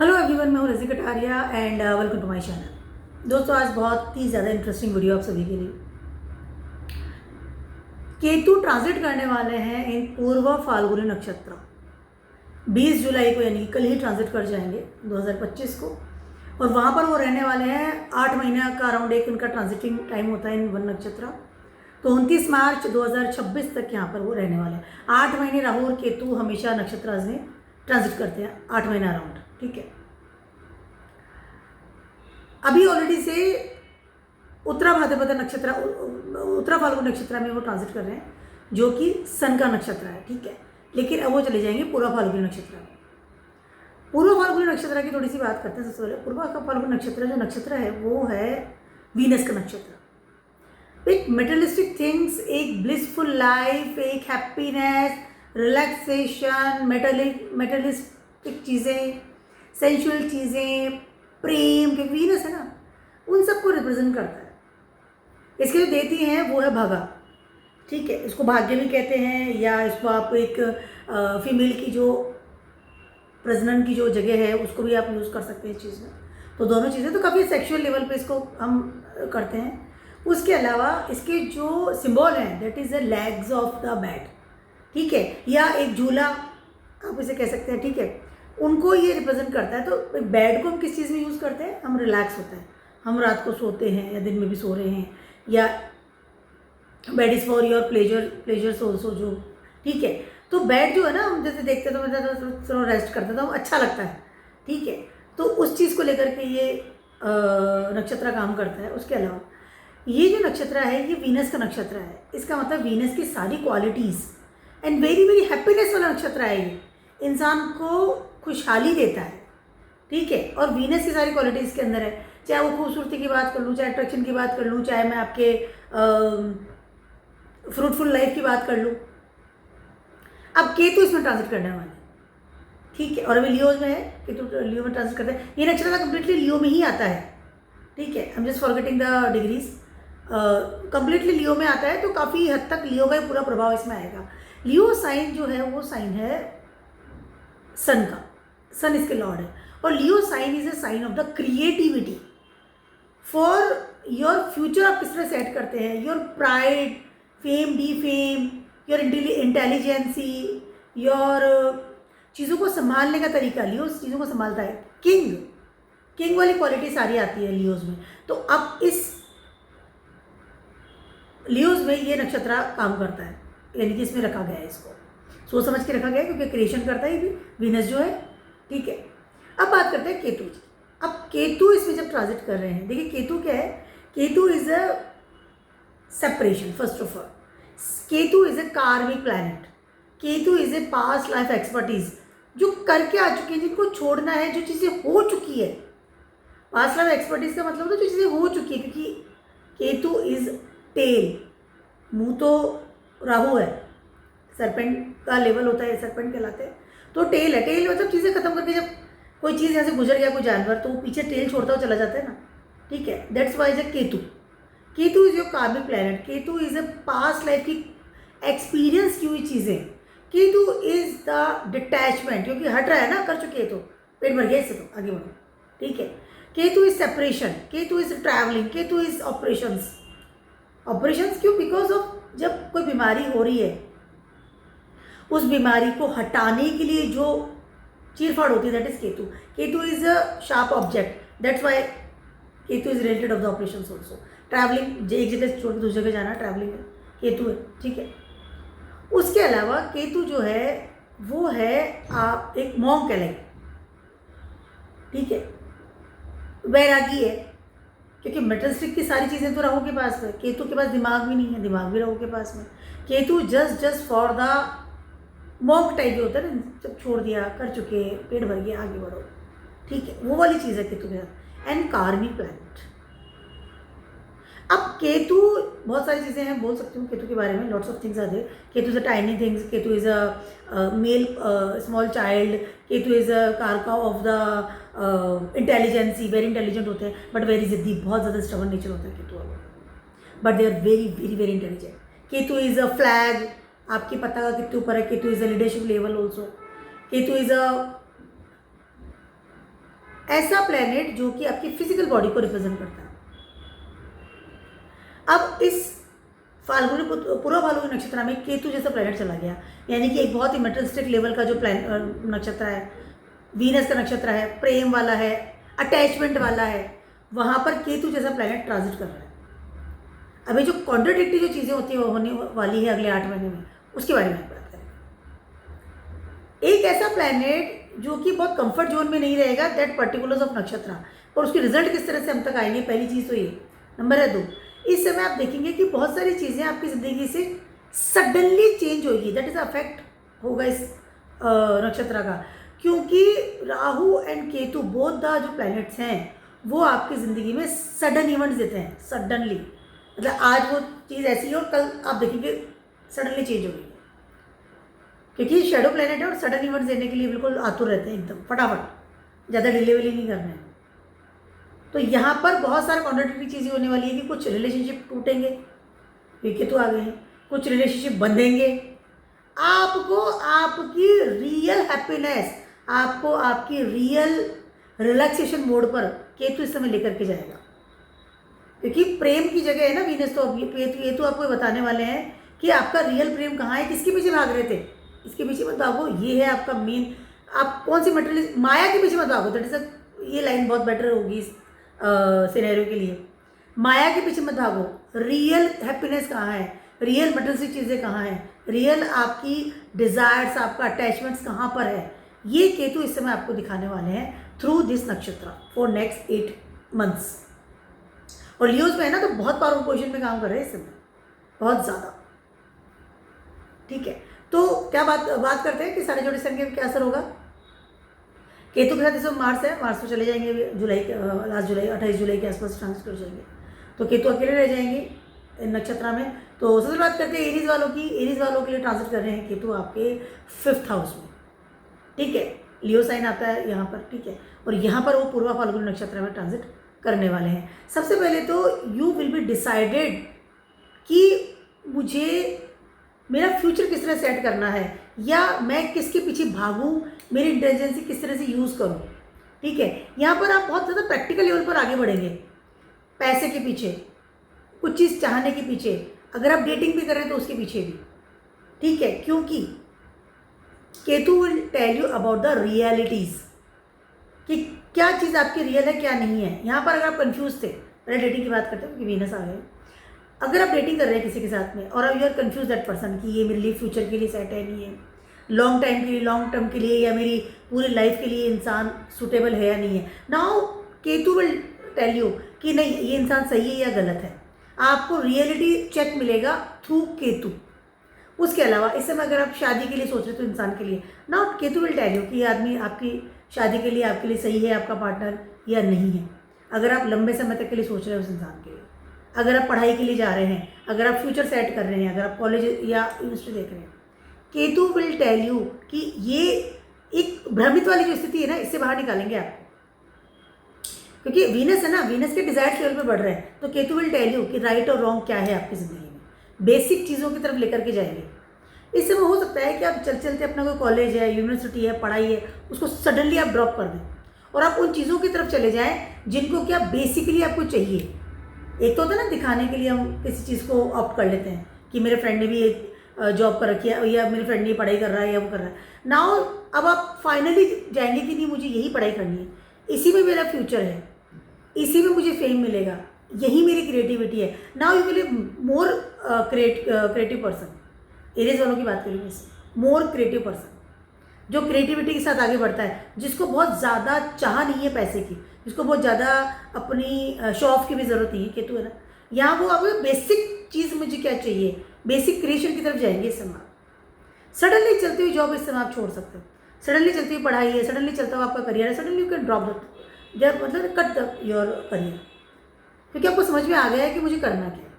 Hello everyone, मैं हूँ Razi Kataria and welcome to my channel. दोस्तों, आज बहुत ही ज़्यादा इंटरेस्टिंग वीडियो आप सभी के लिए। केतु ट्रांजिट करने वाले हैं इन पूर्व फाल्गुनी नक्षत्र। 20 जुलाई को यानी कल ही ट्रांजिट कर जाएंगे 2025 को, और वहाँ पर वो रहने वाले हैं 8 महीने का अराउंड एक उनका ट्रांजिटिंग टाइम होता है इन वन नक्षत्र। तो 29 मार्च 2026 तक यहाँ पर वो रहने वाले हैं। 8 महीने राहु और केतु हमेशा नक्षत्र में ट्रांजिट करते हैं 8 महीने अराउंड, ठीक है। अभी ऑलरेडी से उत्तरा भाद्रपद नक्षत्र, उत्तरा फाल्गुन नक्षत्र में वो ट्रांजिट कर रहे हैं, जो कि सन का नक्षत्र है, ठीक है। लेकिन अब वो चले जाएंगे पूर्व फाल्गुनी नक्षत्र में। पूर्व फाल्गुनी नक्षत्र की थोड़ी सी बात करते हैं। सबसे पहले पूर्व फाल्गुनी नक्षत्र जो नक्षत्र है वो है वीनस का नक्षत्र। एक मेटलिस्टिक थिंग्स, एक ब्लिसफुल लाइफ, एक हैप्पीनेस, रिलैक्सेशन, मेटलिस्टिक चीज़ें, सेंशुअल चीज़ें, प्रेम के वीनस है ना, उन सबको रिप्रेजेंट करता है। इसके जो देती हैं वो है भागा, ठीक है। इसको भाग्य भी कहते हैं, या इसको आप एक फीमेल की जो प्रजनन की जो जगह है उसको भी आप यूज़ कर सकते हैं इस चीज़ में। तो दोनों चीज़ें तो काफ़ी सेक्सुअल लेवल पे इसको हम करते हैं। उसके अलावा इसके जो सिंबल हैं that is the legs of the bat, ठीक है, या एक झूला आप इसे कह सकते हैं, ठीक है। उनको ये रिप्रेजेंट करता है। तो बेड को हम किस चीज़ में यूज़ करते हैं? हम रिलैक्स होते हैं, हम रात को सोते हैं या दिन में भी सो रहे हैं, या bed is for your pleasures also, जो ठीक है। तो बेड जो है ना, हम जैसे देखते हैं तो थोड़ा रेस्ट करते हैं तो अच्छा लगता है, ठीक है। तो उस चीज़ को लेकर के ये नक्षत्र काम करता है। उसके अलावा ये जो नक्षत्र है ये वीनस का नक्षत्र है। इसका मतलब वीनस की सारी qualities and very very happiness वाला नक्षत्र है। ये इंसान को खुशहाली देता है, ठीक है। और वीनस की सारी क्वालिटी इसके अंदर है, चाहे वो खूबसूरती की बात कर लूँ, चाहे अट्रैक्शन की बात कर लूँ, चाहे मैं आपके फ्रूटफुल लाइफ की बात कर लूँ। अब केतु इसमें ट्रांजिट करने वाले हैं, ठीक है। और अभी लियो में है, केतु लियो में ट्रांजिट करते हैं। ये नक्षत्र कंप्लीटली लियो में ही आता है, ठीक है। I am just forgetting the degrees. Completely Leo में आता है, तो काफ़ी हद तक लियो का पूरा प्रभाव इसमें आएगा। लियो साइन जो है वो साइन है सन का, सन इसके लॉर्ड है। और Leo sign is a sign of the creativity for your future. आप किस तरह सेट करते हैं, your pride, fame, the fame, your intelligency, your चीज़ों को संभालने का तरीका। लियो चीज़ों को संभालता है। किंग वाली क्वालिटी सारी आती है लियोज में। तो अब इस लियोज में ये नक्षत्र काम करता है, यानी कि इसमें रखा गया है, इसको सोच समझ के रखा गया है, क्योंकि क्रिएशन करता है ये भी वीनस जो है, ठीक है। अब बात करते हैं केतु की। अब केतु इसमें जब ट्रांजिट कर रहे हैं, देखिए केतु क्या है? Ketu is a separation. First of all, Ketu is a karmic planet. Ketu is a past life expertise, जो करके आ चुके हैं, जिनको छोड़ना है, जो चीज़ें हो चुकी है। पास्ट लाइफ एक्सपर्टीज का मतलब होता है जो चीज़ें हो चुकी है, क्योंकि केतु इज टेल, मुंह तो राहु है, सरपेंट का लेवल होता है, सरपेंट कहलाते हैं। तो टेल है, टेल मतलब चीज़ें खत्म करके जब कोई चीज़ यहाँ से गुजर गया, कोई जानवर, तो वो पीछे टेल छोड़ता हुआ चला जाता है ना, ठीक है। That's why is a Ketu. Ketu is your karmic planet. Ketu is a past life की एक्सपीरियंस की हुई चीज़ें। केतु इज द डिटैचमेंट, क्योंकि हट रहा है ना, कर चुके हैं तो पेट भर गया इससे, तो आगे बढ़ो, ठीक है। Ketu is separation, Ketu is travelling, Ketu is operations. Operations क्यों? बिकॉज ऑफ जब कोई बीमारी हो रही है, उस बीमारी को हटाने के लिए जो चीरफाड़ होती है, that is Ketu. Ketu is a sharp object, that's why Ketu is related of the operations also. Travelling, एक जगह छोड़ के दूसरी जगह जाना, ट्रैवलिंग है, केतु है, ठीक है। उसके अलावा केतु जो है वो है आप एक मॉन्क कहलाए, ठीक है, वैरागी है, क्योंकि मेटलिस्टिक की सारी चीज़ें तो राहु के पास है। केतु के पास दिमाग भी नहीं है, दिमाग भी राहु के पास में। Ketu just for the monk type जो होता है ना, जब छोड़ दिया, कर चुके, पेट भर गया, आगे बढ़ो, ठीक है, वो वाली चीज़ है केतु के साथ। एंड कार्मिक प्लैनेट। अब केतु बहुत सारी चीज़ें हैं, बोल सकती हूँ केतु के बारे में, lots of things are there. Ketu is a tiny things, Ketu is a male small child, Ketu is a karaka of the intelligency, very intelligent होते हैं बट वेरी जिद्दी, बहुत ज़्यादा स्टबर्न नेचर होता है केतु वालों, but they are very very very intelligent. Ketu is a flag, आपकी पताका कितने ऊपर है। Ketu is a leadership level also. Ketu is a ऐसा प्लैनेट जो कि आपकी फिजिकल बॉडी को रिप्रेजेंट करता है। अब इस पूर्व फाल्गुनी नक्षत्र में केतु जैसा प्लैनेट चला गया, यानी कि एक बहुत ही मेटलिस्टिक लेवल का जो नक्षत्र है, वीनस का नक्षत्र है, प्रेम वाला है, अटैचमेंट वाला है, वहाँ पर केतु जैसा प्लैनेट ट्रांजिट कर रहा है। अभी जो कॉन्ट्राडिक्टरी जो चीज़ें होती है वो होने वाली है अगले 8 महीने में, उसके बारे में बात करें। एक ऐसा प्लैनेट जो कि बहुत कंफर्ट जोन में नहीं रहेगा, दैट पर्टिकुलर्स ऑफ नक्षत्र, और उसके रिजल्ट किस तरह से हम तक आएंगे, पहली चीज़ तो ये। नंबर है 2, इस समय आप देखेंगे कि बहुत सारी चीज़ें आपकी ज़िंदगी से सडनली चेंज होगी, दैट इज़ अफेक्ट होगा इस नक्षत्र का, क्योंकि Rahu and Ketu both the जो प्लैनेट्स हैं वो आपकी ज़िंदगी में सडन इवेंट्स देते हैं। सडनली मतलब आज वो चीज़ ऐसी है और कल आप देखेंगे सडनली चेंज हो गई है, क्योंकि शेडो प्लैनेट है और सडन इवेंट्स देने के लिए बिल्कुल आतुर रहते हैं, एकदम फटाफट, ज़्यादा डिलीवरी नहीं करना है। तो यहाँ पर बहुत सारे कॉन्ट्राडिक्टरी चीज़ें होने वाली है कि कुछ रिलेशनशिप टूटेंगे, केतु आ गए हैं, कुछ रिलेशनशिप बंधेंगे, आपको आपकी रियल हैप्पीनेस, आपको आपकी रियल रिलैक्सेशन मोड पर केतु इस समय लेकर के जाएगा, क्योंकि प्रेम की जगह है ना वीनस, तो केतु आपको बताने वाले हैं कि आपका रियल प्रेम कहाँ है, किसके पीछे भाग रहे थे, इसके पीछे मत भागो, ये है आपका मेन, आप कौन सी मटेरियल माया के पीछे मत भागो। दैट इज ये लाइन बहुत बेटर होगी इस सिनेरियो के लिए। माया के पीछे मत भागो, रियल हैप्पीनेस कहाँ है, रियल मटेरियलिस्टिक चीज़ें कहाँ हैं, रियल आपकी डिज़ायर्स, आपका अटैचमेंट्स कहाँ पर है, ये केतु इस समय आपको दिखाने वाले हैं थ्रू दिस नक्षत्र फॉर नेक्स्ट 8 मंथ्स। और लियोज में है ना, तो बहुत पावरफुल पोजीशन में काम कर रहे हैं इस समय, बहुत ज़्यादा। ठीक है, तो क्या बात करते हैं कि सारे जोड़ी संख्या में क्या असर होगा। केतु के साथ इस मार्स है, मार्स तो चले जाएंगे जुलाई के लास्ट जुलाई 28 जुलाई के आसपास ट्रांजिट कर जाएंगे, तो केतु अकेले रह जाएंगे नक्षत्र में। तो सबसे बात करते हैं एरीज वालों की। एरीज वालों के लिए ट्रांजिट कर रहे हैं केतु आपके 5th हाउस में। ठीक है, लियो साइन आता है यहाँ पर। ठीक है, और यहाँ पर वो पूर्वा फाल्गुनी नक्षत्र में ट्रांजिट करने वाले हैं। सबसे पहले तो यू विल बी डिसाइडेड कि मुझे मेरा फ्यूचर किस तरह सेट करना है, या मैं किसके पीछे भागूं, मेरी इंटेलिजेंसी किस तरह से यूज़ करूं। ठीक है, यहाँ पर आप बहुत ज़्यादा प्रैक्टिकल लेवल पर आगे बढ़ेंगे, पैसे के पीछे, कुछ चीज़ चाहने के पीछे, अगर आप डेटिंग भी कर रहे हैं तो उसके पीछे भी। ठीक है, क्योंकि Ketu will tell you about the realities कि क्या चीज़ आपकी रियल है क्या नहीं है। यहाँ पर अगर आप कंफ्यूज थे, पहले डेटिंग की बात करते हैं क्योंकि वीनस आ गए, अगर आप डेटिंग कर रहे हैं किसी के साथ में और you are confuse that person कि ये मेरे लिए फ्यूचर के लिए सेट है नहीं है, लॉन्ग टाइम के लिए, लॉन्ग टर्म के लिए, या मेरी पूरी लाइफ के लिए इंसान सूटेबल है या नहीं है, now Ketu will tell you कि नहीं ये इंसान सही है या गलत है। आपको रियलिटी चेक मिलेगा थ्रू केतु। उसके अलावा इस समय अगर आप शादी के लिए सोच रहे हो तो इंसान के लिए, now Ketu will tell you कि ये आदमी आपकी शादी के लिए आपके लिए सही है, आपका पार्टनर या नहीं है। अगर आप लंबे समय तक के लिए सोच रहे हैं उस इंसान के लिए, अगर आप पढ़ाई के लिए जा रहे हैं, अगर आप फ्यूचर सेट कर रहे हैं, अगर आप कॉलेज या यूनिवर्सिटी देख रहे हैं, केतु विल टेल यू कि ये एक भ्रमित वाली जो स्थिति है ना, इससे बाहर निकालेंगे आपको, क्योंकि वीनस है ना, वीनस के डिजायर लेवल पे बढ़ रहे हैं। तो केतु विल टेल यू कि राइट और रॉन्ग क्या है आपकी ज़िंदगी में, बेसिक चीज़ों की तरफ लेकर के जाएंगे। इस समय हो सकता है कि आप चलते चलते अपना कोई कॉलेज है, यूनिवर्सिटी है, पढ़ाई है, उसको सडनली आप ड्रॉप कर दें और आप उन चीज़ों की तरफ चले जाएं जिनको क्या बेसिकली आपको चाहिए। एक तो होता है ना दिखाने के लिए हम किसी चीज़ को ऑप्ट कर लेते हैं कि मेरे फ्रेंड ने भी एक जॉब कर रखी है, या मेरे फ्रेंड ने पढ़ाई कर रहा है, या वो कर रहा है। नाउ अब आप फाइनली जाएंगे कि नहीं मुझे यही पढ़ाई करनी है, इसी में मेरा फ्यूचर है, इसी में मुझे फेम मिलेगा, यही मेरी क्रिएटिविटी है। Now you will more creative person. Aries वालों की बात करेंगे, मोर क्रिएटिव पर्सन जो क्रिएटिविटी के साथ आगे बढ़ता है, जिसको बहुत ज़्यादा चाह नहीं है पैसे की, जिसको बहुत ज़्यादा अपनी शो ऑफ की भी ज़रूरत नहीं है, केतु है ना, यहाँ वो अब बेसिक चीज़ मुझे क्या चाहिए, बेसिक क्रिएशन की तरफ जाएंगे इस समय। सडनली चलती हुई जॉब इस समय आप छोड़ सकते हो, सडनली चलती हुई पढ़ाई है, सडनली चलता हुआ आपका करियर है, suddenly you can drop the मतलब कट द योर करियर, क्योंकि आपको समझ में आ गया है कि मुझे करना क्या है।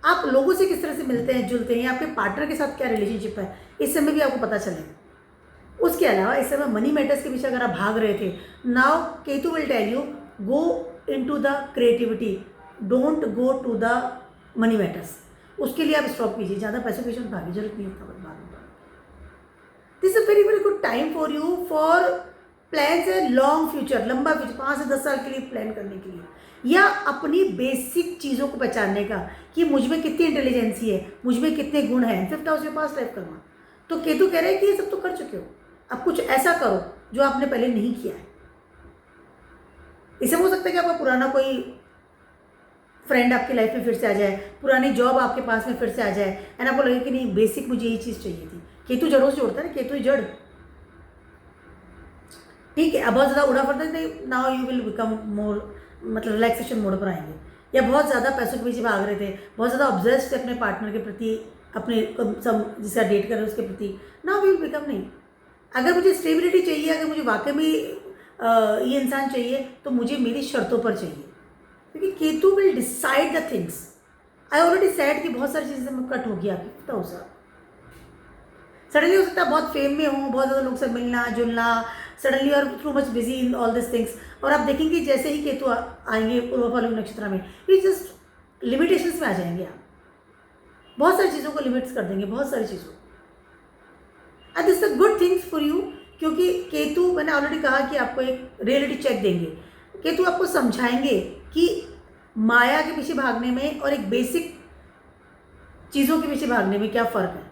आप लोगों से किस तरह से मिलते हैं जुलते हैं, आपके पार्टनर के साथ क्या रिलेशनशिप है, इस समय भी आपको पता चलेगा। उसके अलावा इस समय मनी मैटर्स के पीछे अगर आप भाग रहे थे, now Ketu will tell you go into the creativity, don't go to the money matters. उसके लिए आप स्टॉप कीजिए, ज़्यादा पैसों के पीछे भागी, जरूरत नहीं है। बाद में this is a very very good time for you for plans है लॉन्ग फ्यूचर, लंबा फ्यूचर, 5 से 10 साल के लिए प्लान करने के लिए, या अपनी बेसिक चीज़ों को पहचानने का कि मुझ में कितनी इंटेलिजेंसी है, मुझ में कितने गुण हैं। 5th हाउस में पास लाइफ करना, तो केतु कह रहे हैं कि ये सब तो कर चुके हो, अब कुछ ऐसा करो जो आपने पहले नहीं किया है। इससे हो सकता है कि आपका पुराना कोई फ्रेंड आपकी लाइफ में फिर से आ जाए, पुरानी जॉब आपके पास में फिर से आ जाए, एंड आपको लगे कि नहीं बेसिक मुझे यही चीज़ चाहिए थी। केतु जड़ों से जोड़ता है ना, केतु जड़, ठीक है। अब बहुत ज़्यादा उड़ा पड़ता है नहीं, now you will become more, मतलब रिलैक्सेशन मोड पर आएंगे, या बहुत ज़्यादा पैसों के पीछे भाग रहे थे, बहुत ज़्यादा ऑब्सेस्ड थे अपने पार्टनर के प्रति, अपने सब जिसका डेट कर रहे हैं उसके प्रति, नाउ विल बिकम नहीं। अगर मुझे स्टेबिलिटी चाहिए, अगर मुझे वाकई में ये इंसान चाहिए, तो मुझे मेरी शर्तों पर चाहिए, क्योंकि Ketu will decide the things. I already said कि बहुत सारी चीज़ें में कट होगी आपकी, पता हो सर। सडनली हो सकता है बहुत फेम में हो, बहुत ज़्यादा लोग से मिलना जुलना, सडनली और to much busy in all this things, और आप देखेंगे जैसे ही केतु आएंगे पूर्व फाल्गुनी नक्षत्र में, ये जस्ट लिमिटेशंस में आ जाएंगे। आप बहुत सारी चीज़ों को लिमिट्स कर देंगे, बहुत सारी चीज़ों, and this the good things for you, क्योंकि केतु, मैंने ऑलरेडी कहा कि आपको एक रियलिटी चेक देंगे। केतु आपको समझाएंगे कि माया के पीछे भागने में और एक बेसिक चीज़ों के पीछे भागने में क्या फ़र्क है,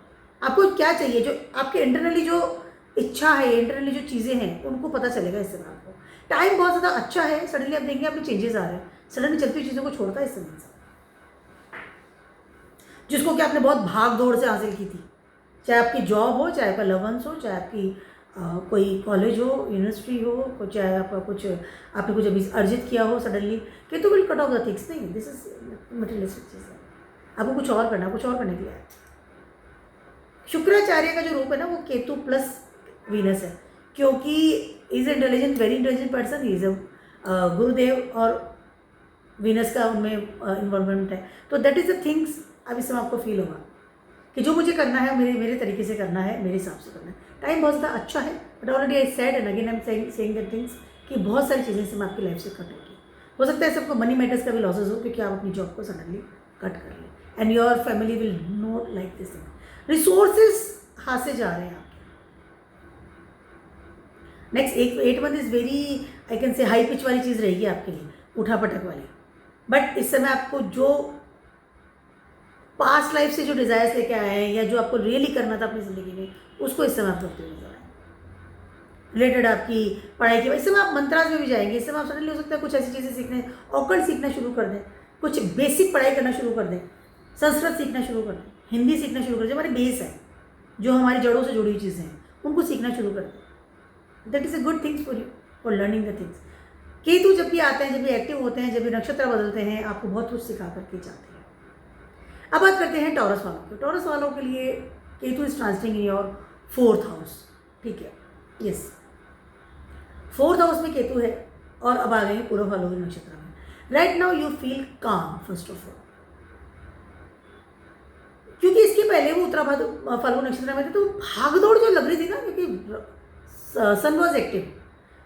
आपको क्या चाहिए, जो आपके इंटरनली जो इच्छा है, इंटरनली जो चीज़ें हैं, उनको पता चलेगा इससे। आपको टाइम बहुत ज़्यादा अच्छा है, सडनली आप देखेंगे आपके चेंजेस आ रहे हैं, सडनली चलती हुई चीज़ों को छोड़ता है इस समय से, जिसको कि आपने बहुत भाग दौड़ से हासिल की थी, चाहे आपकी जॉब हो, चाहे आपका लव वंस हो, चाहे आपकी कोई कॉलेज हो, यूनिवर्सिटी हो, चाहे आपका कुछ, आपने कुछ अभी अर्जित किया हो, suddenly Ketu will cut off the things. नहीं, दिस इज मटेरियलिस्टिक चीज़ है, आपको कुछ और करना, कुछ और करने के लिए। शुक्राचार्य का जो रूप है ना, वो केतु प्लस वीनस है, क्योंकि is intelligent, very intelligent person, is a गुरुदेव, और वीनस का उनमें इन्वॉल्वमेंट है, तो दैट इज द थिंग्स। अब इस समय आपको फील होगा कि जो मुझे करना है, मेरे तरीके से करना है, मेरे हिसाब से करना है। टाइम बहुत ज़्यादा अच्छा है, but already I said and again I am saying that things कि बहुत सारी चीज़ें से आपकी लाइफ से कट होगी। हो सकता है सबको मनी मैटर्स का भी लॉसेस हो, क्योंकि आप अपनी जॉब को सडनली कट कर लें, and your family will not like this thing. Resources हाथ से जा रहे हैं आपके। Next 8 month is very, I can से हाई पिच वाली चीज़ रहेगी आपके लिए, उठा पटक वाली, बट इस समय आपको जो पास्ट लाइफ से जो डिज़ायर्स लेके आए हैं, या जो आपको रियली करना था अपनी ज़िंदगी में, उसको इस समय आप करते हुए नजर आए। रिलेटेड आपकी पढ़ाई की, इस समय आप मंत्रास में भी जाएंगे, इस समय आप सडनली हो सकता है कुछ ऐसी चीज़ें सीखने, ऑकल्ट सीखना शुरू कर दें, कुछ बेसिक पढ़ाई करना शुरू कर दें, संस्कृत सीखना शुरू कर दें, हिंदी सीखना शुरू कर दें, जो हमारी बेस है, जो हमारी जड़ों से जुड़ी हुई चीज़ें हैं, उनको सीखना शुरू कर दें। That is a good things for you, for learning the things. Ketu जब भी आते हैं, जब भी एक्टिव होते हैं, जब भी नक्षत्र बदलते हैं, आपको बहुत कुछ सिखा करके जाते हैं। अब बात करते हैं टॉरस वालों की। टॉरस वालों के लिए Ketu is transiting in your 4th house, ठीक है, यस, 4th हाउस में केतु है, और अब आ गए हैं पूर्व फाल्गुनी नक्षत्र में। राइट नाउ यू फील काम, फर्स्ट ऑफ ऑल, क्योंकि इसके पहले वो उत्तरा फाल्गुन नक्षत्र में थे, तो भागदौड़ जो लग रही थी ना, क्योंकि सन वॉज एक्टिव,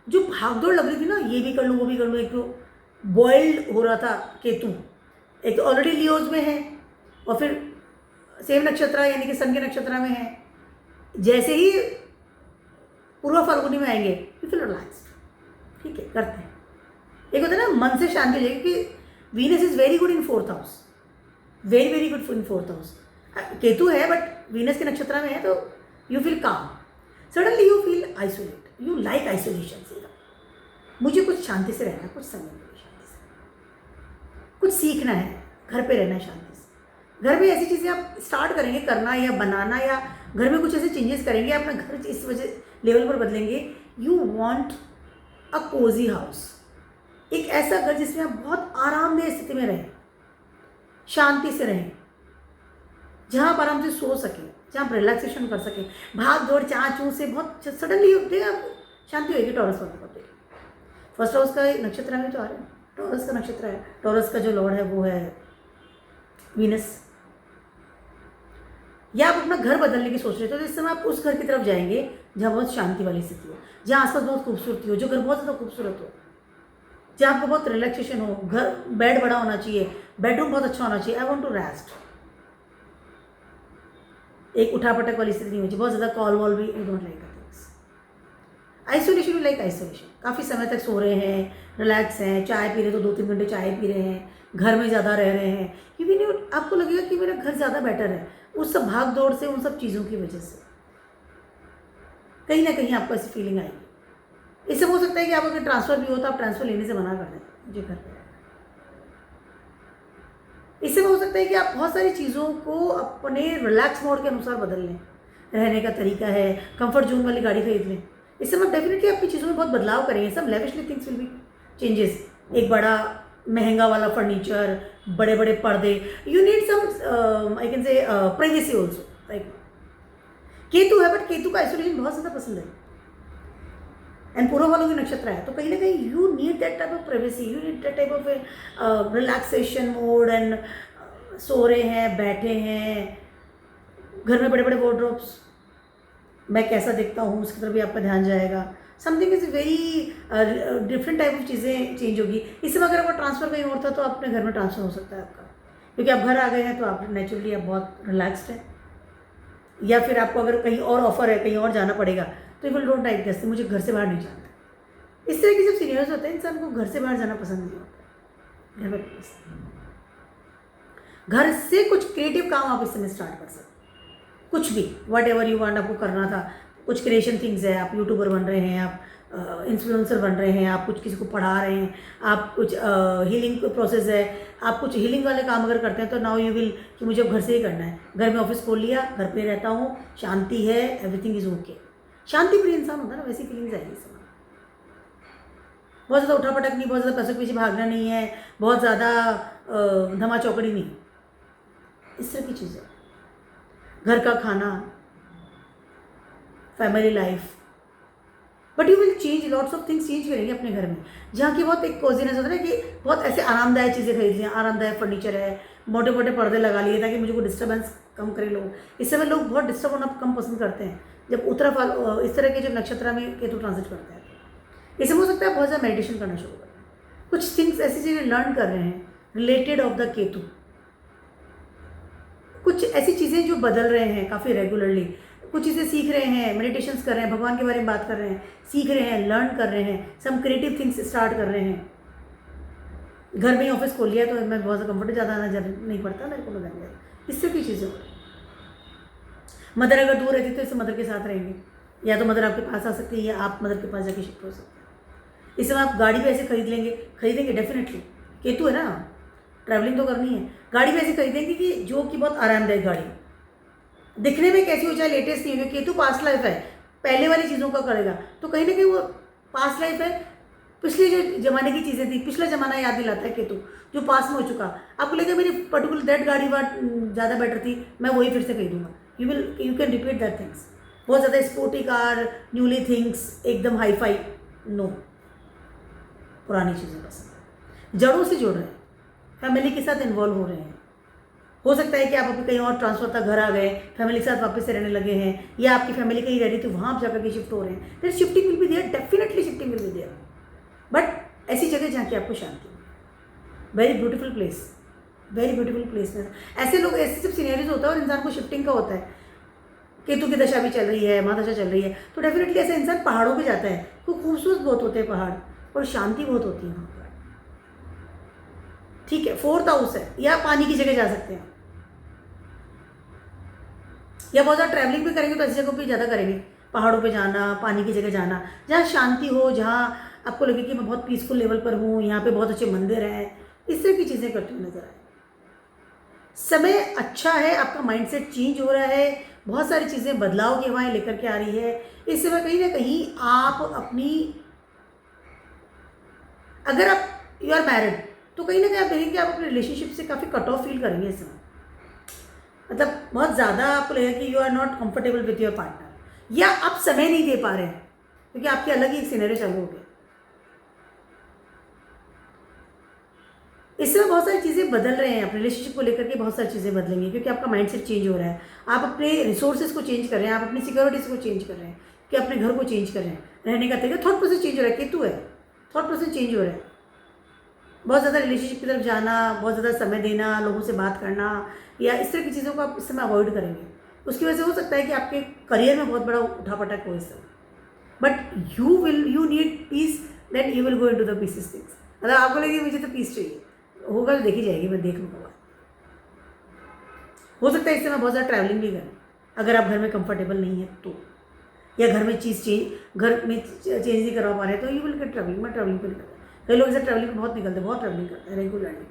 जो भागदौड़ लग रही थी ना, ये भी कर लूँ वो भी कर लूँ, एक तो बॉइल्ड हो रहा था केतु, एक तो ऑलरेडी लियोज में है, और फिर सेम नक्षत्र यानी कि सन के नक्षत्र में है। जैसे ही पूर्व फाल्गुनी में आएंगे, यू फील रिलैक्स्ड, ठीक है, करते हैं। एक होता है ना मन से शांति हो जाएगी, कि Venus is very good in 4th house, very very good in 4th house. Ketu है बट वीनस के नक्षत्र में है, तो यू फील काम। Suddenly you feel isolate, you like isolation. मुझे कुछ शांति से रहना है, कुछ समय में शांति से, कुछ सीखना है, घर पे रहना है शांति से। घर में ऐसी चीज़ें आप स्टार्ट करेंगे करना या बनाना, या घर में कुछ ऐसे चेंजेस करेंगे, अपना घर इस वजह लेवल पर बदलेंगे। You want a cosy house, एक ऐसा घर जिसमें आप बहुत आरामदेह स्थिति में रहें, शांति से रहें, जहाँ आप आराम से सो सकें, जहाँ आप रिलैक्सेशन कर सकें। भाग दौड़ चाँ चूँ से बहुत सडनली आप शांति होगी। टॉरस वालों को फर्स्ट हाउस का नक्षत्र में तो आ रहा है, टॉरस का नक्षत्र है, टॉरस का जो लॉर्ड है वो है वीनस। या आप अपना घर बदलने की सोच रहे थे, तो इस समय आप उस घर की तरफ जाएंगे जहाँ बहुत शांति वाली स्थिति हो, जहाँ आसपास बहुत खूबसूरती हो, जो घर बहुत ज़्यादा खूबसूरत हो, जहाँ आपको बहुत रिलैक्सेशन हो। घर बेड बड़ा होना चाहिए, बेडरूम बहुत अच्छा होना चाहिए। आई वांट टू रेस्ट, एक उठापटक वाली स्थिति नहीं होनी चाहिए, बहुत ज़्यादा कॉल वॉल भी you don't like things. Isolation you like isolation, काफ़ी समय तक सो रहे हैं, रिलैक्स हैं, चाय पी रहे तो 2-3 घंटे चाय पी रहे हैं, घर में ज़्यादा रह रहे हैं, क्योंकि नहीं आपको लगेगा कि मेरा घर ज़्यादा बेटर है उस सब भाग दौड़ से, उन सब चीज़ों की वजह से कहीं ना कहीं आपको ऐसी फीलिंग आएगी। इससे हो सकता है कि आप अगर ट्रांसफ़र भी हो तो आप ट्रांसफ़र लेने से मना कर दें, मुझे घर पर। इससे हो सकता है कि आप बहुत सारी चीज़ों को अपने रिलैक्स मोड के अनुसार बदल लें, रहने का तरीका है, कंफर्ट जोन वाली गाड़ी खरीद लें। इससे आप डेफिनेटली अपनी चीज़ों में बहुत बदलाव करेंगे, सब lavishly things will be changes. एक बड़ा महंगा वाला फर्नीचर, बड़े बड़े पर्दे, you need some I can say privacy also. Like Ketu है, बट केतु का आइसोलेशन बहुत ज़्यादा पसंद है एंड पूर्व फाल्गुनी नक्षत्र है, तो कहीं ना कहीं you need that type of privacy, you need that type of relaxation mode and so रहे हैं, बैठे हैं, घर में बड़े बड़े वार्डरोब्स, मैं कैसा दिखता हूँ उसकी तरफ भी आपका ध्यान जाएगा। Something is very different type of चीज़ें चेंज होगी। इससे अगर आपका ट्रांसफ़र कहीं और था तो अपने घर में ट्रांसफ़र हो सकता है आपका, क्योंकि आप घर आ गए हैं तो आप नेचुरली आप बहुत रिलैक्सड हैं। या फिर आपको अगर कहीं और ऑफर है, कहीं और जाना पड़ेगा, तो विल डोंट लाइक दिस, मुझे घर से बाहर नहीं जाना है। इस तरह के जब सीनियर्स होते हैं, इंसान को घर से बाहर जाना पसंद नहीं होता। घर में घर से कुछ क्रिएटिव काम आप इस समय स्टार्ट कर सकते हैं, कुछ भी वट एवर यू वांट आपको करना था, कुछ क्रिएशन थिंग्स है, आप यूट्यूबर बन रहे हैं, आप इन्फ्लुएंसर बन रहे हैं, आप कुछ किसी को पढ़ा रहे हैं, आप कुछ हीलिंग प्रोसेस है, आप कुछ हीलिंग वाले काम अगर करते हैं तो नाउ यू विल कि मुझे घर से ही करना है। घर में ऑफिस खोल लिया, घर पे रहता हूँ, शांति है, एवरीथिंग इज ओके। शांति प्रिय इंसान होता है ना, वैसी फीलिंग्स आएगी इस समय। बहुत ज़्यादा उठापटक नहीं, बहुत ज़्यादा पैसों के पीछे भागना नहीं है, बहुत ज़्यादा धमा चौकड़ी नहीं, इस तरह की चीज़ें। घर का खाना, family life, but you will change lots of things, change करेंगे अपने घर में। जहाँ की बहुत एक कोजीनेस होता है ना, कि बहुत ऐसे आरामदायक चीज़ें खरीद लिया, आरामदायक फर्नीचर है, मोटे मोटे पर्दे लगा लिए ताकि मुझे कोई डिस्टर्बेंस कम करे लोग। इस समय लोग बहुत डिस्टर्ब होना कम पसंद करते हैं जब इस तरह के जो नक्षत्र में केतु ट्रांजिट करते हैं। इसमें हो सकता है बहुत ज़्यादा मेडिटेशन करना शुरू करें, कुछ थिंग्स ऐसी चीज़ें लर्न कर रहे हैं रिलेटेड ऑफ द केतु, कुछ ऐसी चीज़ें जो बदल रहे हैं काफ़ी रेगुलरली, कुछ चीज़ें सीख रहे हैं, मेडिटेशंस कर रहे हैं, भगवान के बारे में बात कर रहे हैं, सीख रहे हैं, लर्न कर रहे हैं, सम क्रिएटिव थिंग्स स्टार्ट कर रहे हैं। घर में ही ऑफिस खोल लिया तो मैं बहुत ज़्यादा कंफर्ट ज़्यादा आना नहीं पड़ता मेरे को, घर में इस तरह की चीज़ें। मदर अगर दूर रहती तो इससे मदर के साथ रहेंगे, या तो मदर आपके पास आ सकती है या आप मदर के पास जाके शिफ्ट हो सकते हैं। इस समय आप गाड़ी भी ऐसे खरीदेंगे डेफिनेटली, केतु है ना, ट्रैवलिंग तो करनी है, गाड़ी भी ऐसी खरीदेंगे कि जो कि बहुत आरामदायक गाड़ी, दिखने में कैसी हो, चाहे लेटेस्ट नहीं हो। केतु पास्ट लाइफ है, पहले वाली चीज़ों का करेगा, तो कहीं ना कहीं वो पास्ट लाइफ है, पिछले जो ज़माने की चीज़ें थी, पिछला ज़माना याद दिलाता है केतु, जो पास में हो चुका। आपको लगेगा मेरी पर्टिकुलर दैट गाड़ी ज़्यादा बेटर थी, मैं वही फिर से खरीदूंगा। You can repeat that things. बहुत ज़्यादा स्पोर्टी कार, न्यूली थिंग्स, एकदम हाई फाई, नो, पुरानी चीज़ें पसंद। जड़ों से जुड़ रहे हैं, फैमिली के साथ इन्वॉल्व हो रहे हैं। हो सकता है कि आप अभी कहीं और ट्रांसफर तक घर आ गए, फैमिली के साथ वापस से रहने लगे हैं, या आपकी फैमिली कहीं रह रही थी वहाँ आप जाकर के शिफ्ट हो रहे हैं। There shifting will be there, definitely shifting will be there, but ऐसी जगह जहाँ की आपको शांति मिले। Very beautiful place, very beautiful place में ऐसे लोग, ऐसे सब सीनरीज होता है और इंसान को शिफ्टिंग का होता है। केतु की दशा भी चल रही है, महादशा चल रही है, तो डेफिनेटली ऐसा इंसान पहाड़ों पे जाता है, तो खूबसूरत बहुत होते हैं पहाड़ और शांति बहुत होती है वहाँ पर। ठीक है, 4th हाउस है, या पानी की जगह जा सकते हैं, या बहुत ज़्यादा ट्रैवलिंग भी करेंगे तो ऐसी जगहों पे ज़्यादा करेंगे, पहाड़ों पे जाना, पानी की जगह जाना, जहाँ शांति हो, जहाँ आपको लगे कि मैं बहुत पीसफुल लेवल पर हूँ, यहाँ पे बहुत अच्छे मंदिर हैं, इस तरह की चीज़ें करते हुए नजर आए। समय अच्छा है, आपका माइंडसेट चेंज हो रहा है, बहुत सारी चीज़ें बदलाव की हवाएं लेकर के आ रही है। इस समय कहीं ना कहीं आप अपनी, अगर आप यू आर मैरिड तो कहीं ना कहीं आप देखेंगे आप अपने रिलेशनशिप से काफ़ी कट ऑफ फील करेंगे इस समय। मतलब बहुत ज़्यादा आपको लगेगा कि you are not comfortable with your partner, या आप समय नहीं दे पा रहे हैं क्योंकि आपके अलग ही एक सिनेरियो चालू हो गया। इस समय बहुत सारी चीज़ें बदल रहे हैं, अपने रिलेशनशिप को लेकर के बहुत सारी चीज़ें बदलेंगी क्योंकि आपका माइंडसेट चेंज हो रहा है। आप अपने रिसोर्सेज को चेंज कर रहे हैं, आप अपनी सिक्योरिटीज़ को चेंज कर रहे हैं, कि अपने घर को चेंज कर रहे हैं, रहने का तरीका, थॉट प्रोसेस चेंज हो रहा है। केतु है, थॉट प्रोसेस चेंज हो रहा है। बहुत ज़्यादा रिलेशनशिप की तरफ जाना, बहुत ज़्यादा समय देना, लोगों से बात करना, या इस तरह की चीज़ों को आप इस समय अवॉइड करेंगे। उसकी वजह से हो सकता है कि आपके करियर में बहुत बड़ा उठापटक हो इस समय, but you need peace, then you will go into the pieces things. मतलब आपको लगे मुझे तो पीस चाहिए, होगा तो देखी जाएगी, मैं देख लूँगा। हो सकता है इस समय बहुत ज़्यादा ट्रैवलिंग भी करें, अगर आप घर में कंफर्टेबल नहीं है तो, या घर में चीज़ घर में चेंज नहीं करवा पा रहे हैं तो यू विल गेट ट्रैवलिंग। मैं ट्रैवलिंग पर निकलता है, कई लोग ऐसे ट्रैवलिंग पर बहुत निकलते हैं, बहुत ट्रैवलिंग करते हैं रेगुलरली,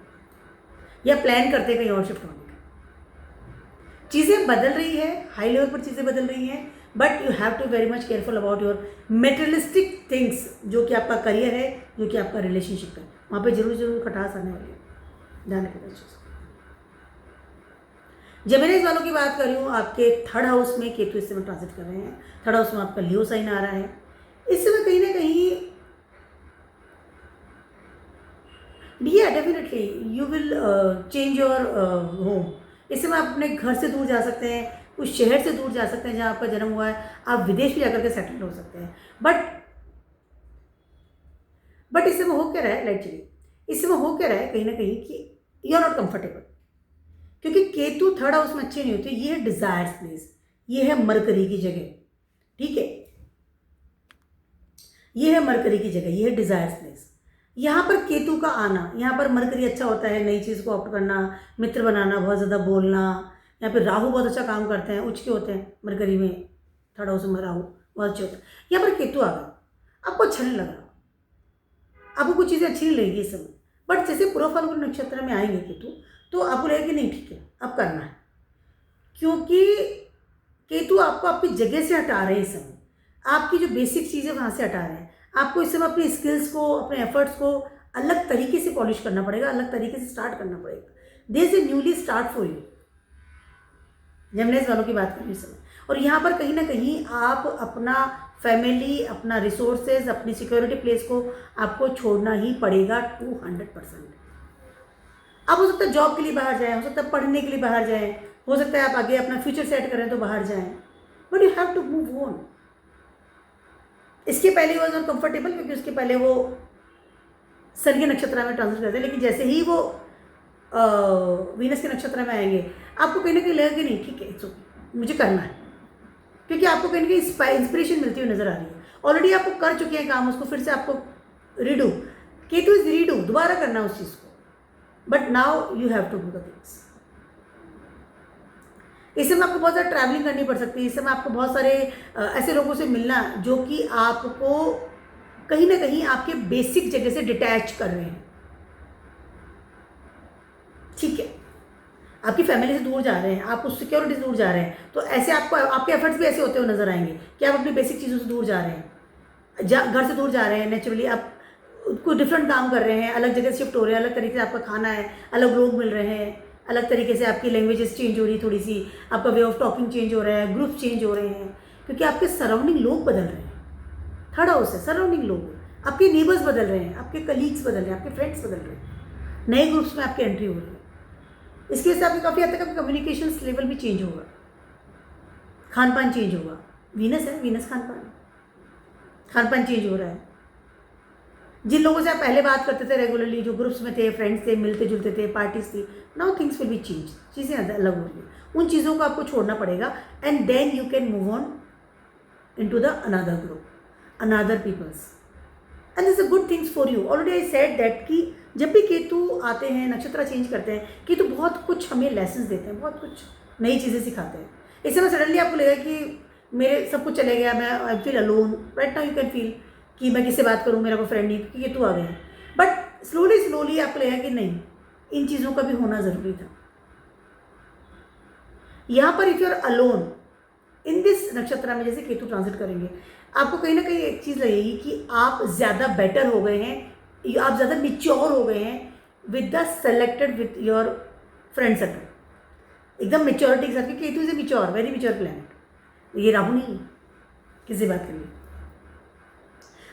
या प्लान करते हैं कहीं और शिफ्ट होने का। चीज़ें बदल रही है, हाई लेवल पर चीज़ें बदल रही हैं, but you have to very much careful about your materialistic things, जो कि आपका करियर है, जो कि आपका रिलेशनशिप है, वहाँ पे जरूर खटास आने वाली है, ध्यान रखिएगा इस चीज़ को। जेमिनी वालों की बात कर रही हूँ, आपके थर्ड हाउस में केतु इस समय ट्रांजिट कर रहे हैं। थर्ड हाउस में आपका लियो साइन आ रहा है। इस समय कहीं ना कहीं definitely you will change your home. इस समय आप अपने घर से दूर जा सकते हैं, उस शहर से दूर जा सकते हैं जहाँ आपका जन्म हुआ है, आप विदेश भी जाकर के सेटल हो सकते हैं। बट इस समय हो क्या रहा है, एक्चुअली इस समय हो क्या रहा है कहीं ना कहीं कि यू आर नॉट कंफर्टेबल, क्योंकि केतु थर्ड हाउस में अच्छे नहीं होते। ये है डिजायर्स प्लेस, ये है मरकरी की जगह, ठीक है, ये है मरकरी की जगह, ये है डिजायर्स प्लेस। यहाँ पर केतु का आना, यहाँ पर मरकरी अच्छा होता है नई चीज़ को ऑप्ट करना, मित्र बनाना, बहुत ज़्यादा बोलना। यहाँ पर राहु बहुत अच्छा काम करते हैं, उच्च के होते हैं मरकरी में, थर्ड हाउस में राहु बहुत अच्छे होते हैं। यहाँ पर केतु आ गया, आपको अच्छा नहीं लग रहा, आपको कुछ चीज़ें अच्छी नहीं लगेगी इस समय। बट जैसे पूर्व फाल्गुनी नक्षत्र में आएंगे केतु, तो आपको लगेगा कि नहीं ठीक है अब करना है, क्योंकि केतु आपको आपकी जगह से हटा रहे हैं इस समय, आपकी जो बेसिक चीज़ें वहाँ से हटा रहे हैं। आपको इस समय अपनी स्किल्स को, अपने एफर्ट्स को अलग तरीके से पॉलिश करना पड़ेगा, अलग तरीके से स्टार्ट करना पड़ेगा। There is a newly start for you. Gemini वालों की बात करें इस समय, और यहाँ पर कहीं ना कहीं आप अपना फैमिली, अपना रिसोर्सेज, अपनी सिक्योरिटी प्लेस को आपको छोड़ना ही पड़ेगा 200%। आप हो सकता है जॉब के लिए बाहर जाएं, हो सकता है पढ़ने के लिए बाहर जाएं, हो सकता है आप आगे अपना फ्यूचर सेट करें तो बाहर जाएं, but you have to move on. इसके पहले वॉज नॉट कंफर्टेबल, क्योंकि उसके पहले वो सन के नक्षत्र में ट्रांजिट करते हैं, लेकिन जैसे ही वो वीनस के नक्षत्र में आएंगे, आपको कहीं ना कहीं लगेगा कि नहीं ठीक है, इट्स ओके, मुझे करना है, क्योंकि आपको कहीं ना कहीं इंस्पिरेशन मिलती हुई नजर आ रही है। ऑलरेडी आपको कर चुके हैं काम, उसको फिर से आपको रीडू, केतु इज रीडू, दोबारा करना उस चीज़ को, but now you have to do the things. इस समय आपको बहुत ज़्यादा ट्रैवलिंग करनी पड़ सकती है, इस समय आपको बहुत सारे ऐसे लोगों से मिलना जो कि आपको कहीं ना कहीं आपके बेसिक जगह से डिटैच कर रहे हैं, ठीक है, आपकी फैमिली से दूर जा रहे हैं, आप उस सिक्योरिटी से दूर जा रहे हैं, तो ऐसे आपको आपके एफर्ट्स भी ऐसे होते हुए नजर आएंगे कि आप अपनी बेसिक चीज़ों से दूर जा रहे हैं, घर से दूर जा रहे हैं, नेचुरली आप कोई डिफरेंट काम कर रहे हैं, अलग जगह शिफ्ट हो रहे हैं, अलग तरीके से आपका खाना है, अलग लोग मिल रहे हैं, अलग तरीके से आपकी लैंग्वेजेस चेंज हो रही है, थोड़ी सी आपका वे ऑफ टॉकिंग चेंज हो रहा है, ग्रुप चेंज हो रहे हैं, क्योंकि आपके सराउंडिंग लोग बदल रहे हैं। थर्ड हाउस है, सराउंडिंग लोग, आपके नेबर्स बदल रहे हैं, आपके कलीग्स बदल रहे हैं, आपके फ्रेंड्स बदल रहे हैं, नए ग्रुप्स में आपकी एंट्री हो रही है। इसकी वजह से आपकी काफ़ी हद तक आपका कम्युनिकेशन लेवल भी चेंज होगा, खान पान चेंज होगा। वीनस है, वीनस खान पान चेंज हो रहा है। जिन लोगों से आप पहले बात करते थे रेगुलरली, जो ग्रुप्स में थे, फ्रेंड्स थे, मिलते जुलते थे, पार्टीज थी, now things will be change, चीज़ें अलग हो रही हैं, उन चीज़ों को आपको छोड़ना पड़ेगा, and then you can move on into the another group, another peoples, and this a good things for you. Already I said that कि जब भी केतु आते हैं, नक्षत्र चेंज करते हैं, केतु बहुत कुछ हमें लेसन्स देते हैं, बहुत कुछ नई चीज़ें सिखाते हैं। इस समय सडनली आपको लगेगा कि मेरे सब कुछ चले गया, मैं I feel alone, right now you can feel कि मैं किससे बात करूँ, मेरा कोई फ्रेंड नहीं, क्योंकि केतु आ गए हैं। बट स्लोली आपको लगेगा कि नहीं, इन चीज़ों का भी होना ज़रूरी था। यहाँ पर if you are alone in this नक्षत्र में, जैसे केतु ट्रांजिट करेंगे, आपको कहीं ना कहीं एक चीज़ लगेगी कि आप ज़्यादा बेटर हो गए हैं, आप ज़्यादा मिच्योर हो गए हैं with the selected with your friend circle, एकदम मेच्योरिटी के साथ, क्योंकि Ketu is A mature, very mature planet. ये राहु नहीं, किससे बात करिए,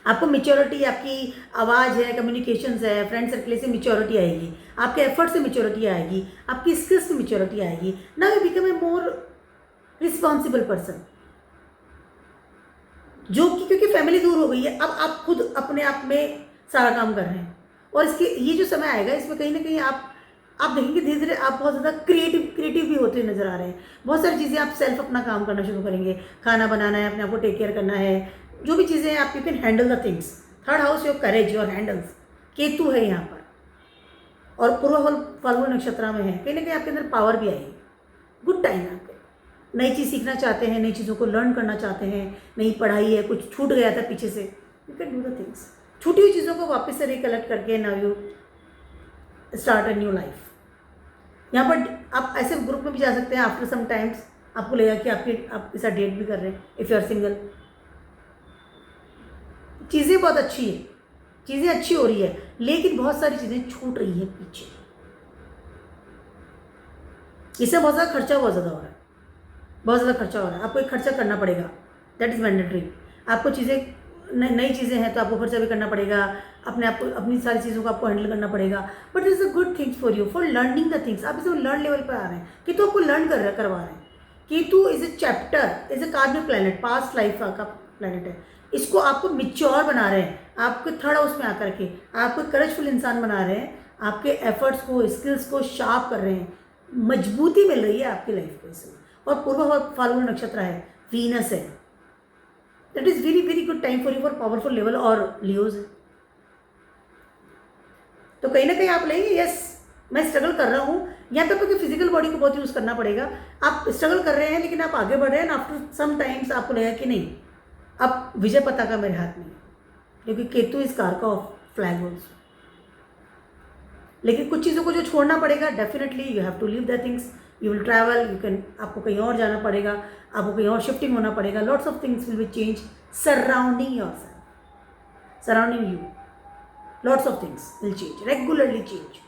आपको मेच्योरिटी, आपकी आवाज़ है, कम्युनिकेशंस है, फ्रेंड सर्कल से मेच्योरिटी आएगी, आपके एफर्ट से मेच्योरिटी आएगी, आपकी स्किल्स से मेच्योरिटी आएगी। Now you become a more responsible person, जो कि क्योंकि फैमिली दूर हो गई है, अब आप खुद अपने आप में सारा काम कर रहे हैं। और इसके ये जो समय आएगा, इसमें कहीं ना कहीं आप आप देखेंगे धीरे धीरे आप बहुत ज़्यादा क्रिएटिव भी होते नज़र आ रहे हैं। बहुत सारी चीज़ें आप सेल्फ अपना काम करना शुरू करेंगे, खाना बनाना है, अपने आप को टेक केयर करना है, जो भी चीज़ें हैं आप you can handle the things. Third house your courage, your handles, Ketu है यहाँ पर और पूर्व फाल्गुनी नक्षत्र में है, कहीं ना कहीं आपके अंदर पावर भी आएगी। गुड टाइम है आपके, नई चीज़ सीखना चाहते हैं, नई चीज़ों को लर्न करना चाहते हैं, नई पढ़ाई है, कुछ छूट गया था पीछे से, you can do the things. छूटी हुई चीज़ों को वापस से रिकलेक्ट करके now you start a new life. यहाँ पर आप ऐसे ग्रुप में भी जा सकते हैं, आफ्टर सम टाइम्स आपको लगेगा कि आपके साथ डेट भी कर रहे हैं, इफ़ यू आर सिंगल। चीज़ें बहुत अच्छी है, चीज़ें अच्छी हो रही है, लेकिन बहुत सारी चीज़ें छूट रही हैं पीछे। इससे बहुत ज़्यादा खर्चा बहुत ज़्यादा हो रहा है, बहुत ज़्यादा खर्चा हो रहा है, आपको एक खर्चा करना पड़ेगा, दैट इज़ मैंडेटरी। आपको चीज़ें नई चीज़ें हैं तो आपको खर्चा भी करना पड़ेगा, अपने आप को अपनी सारी चीज़ों को आपको हैंडल करना पड़ेगा। But is a good things for you, for learning the things. आप इसे लर्न लेवल पर आ रहे हैं, केतु आपको लर्न करवा रहे हैं। Ketu is a chapter, is a karmic planet, past life का प्लैनेट है। इसको आपको मिच्योर बना रहे हैं, आपके थर्ड हाउस में आकर के आपको करेजफुल इंसान बना रहे हैं, आपके एफर्ट्स को, स्किल्स को शार्प कर रहे हैं, मजबूती मिल रही है आपकी लाइफ को इसमें। और पूर्व फाल्गुनी नक्षत्र है, वीनस है, that is very very good time for you for powerful level. और लियोज है, तो कहीं ना कहीं आप लेंगे यस मैं स्ट्रगल कर रहा हूँ, यहाँ पे आपकी फिजिकल बॉडी को बहुत यूज़ करना पड़ेगा। आप स्ट्रगल कर रहे हैं लेकिन आप आगे बढ़ रहे हैं, आफ्टर सम टाइम्स आपको लगेगा कि नहीं अब विजय पताका मेरे हाथ में है, क्योंकि केतु इस कार का ऑफ फ्लैग होल्स। लेकिन कुछ चीज़ों को जो छोड़ना पड़ेगा, definitely you have to leave the things, you will travel, you can, आपको कहीं और जाना पड़ेगा, आपको कहीं और शिफ्टिंग होना पड़ेगा, lots of things will be change surrounding yourself, surrounding you, lots of things will change, regularly change.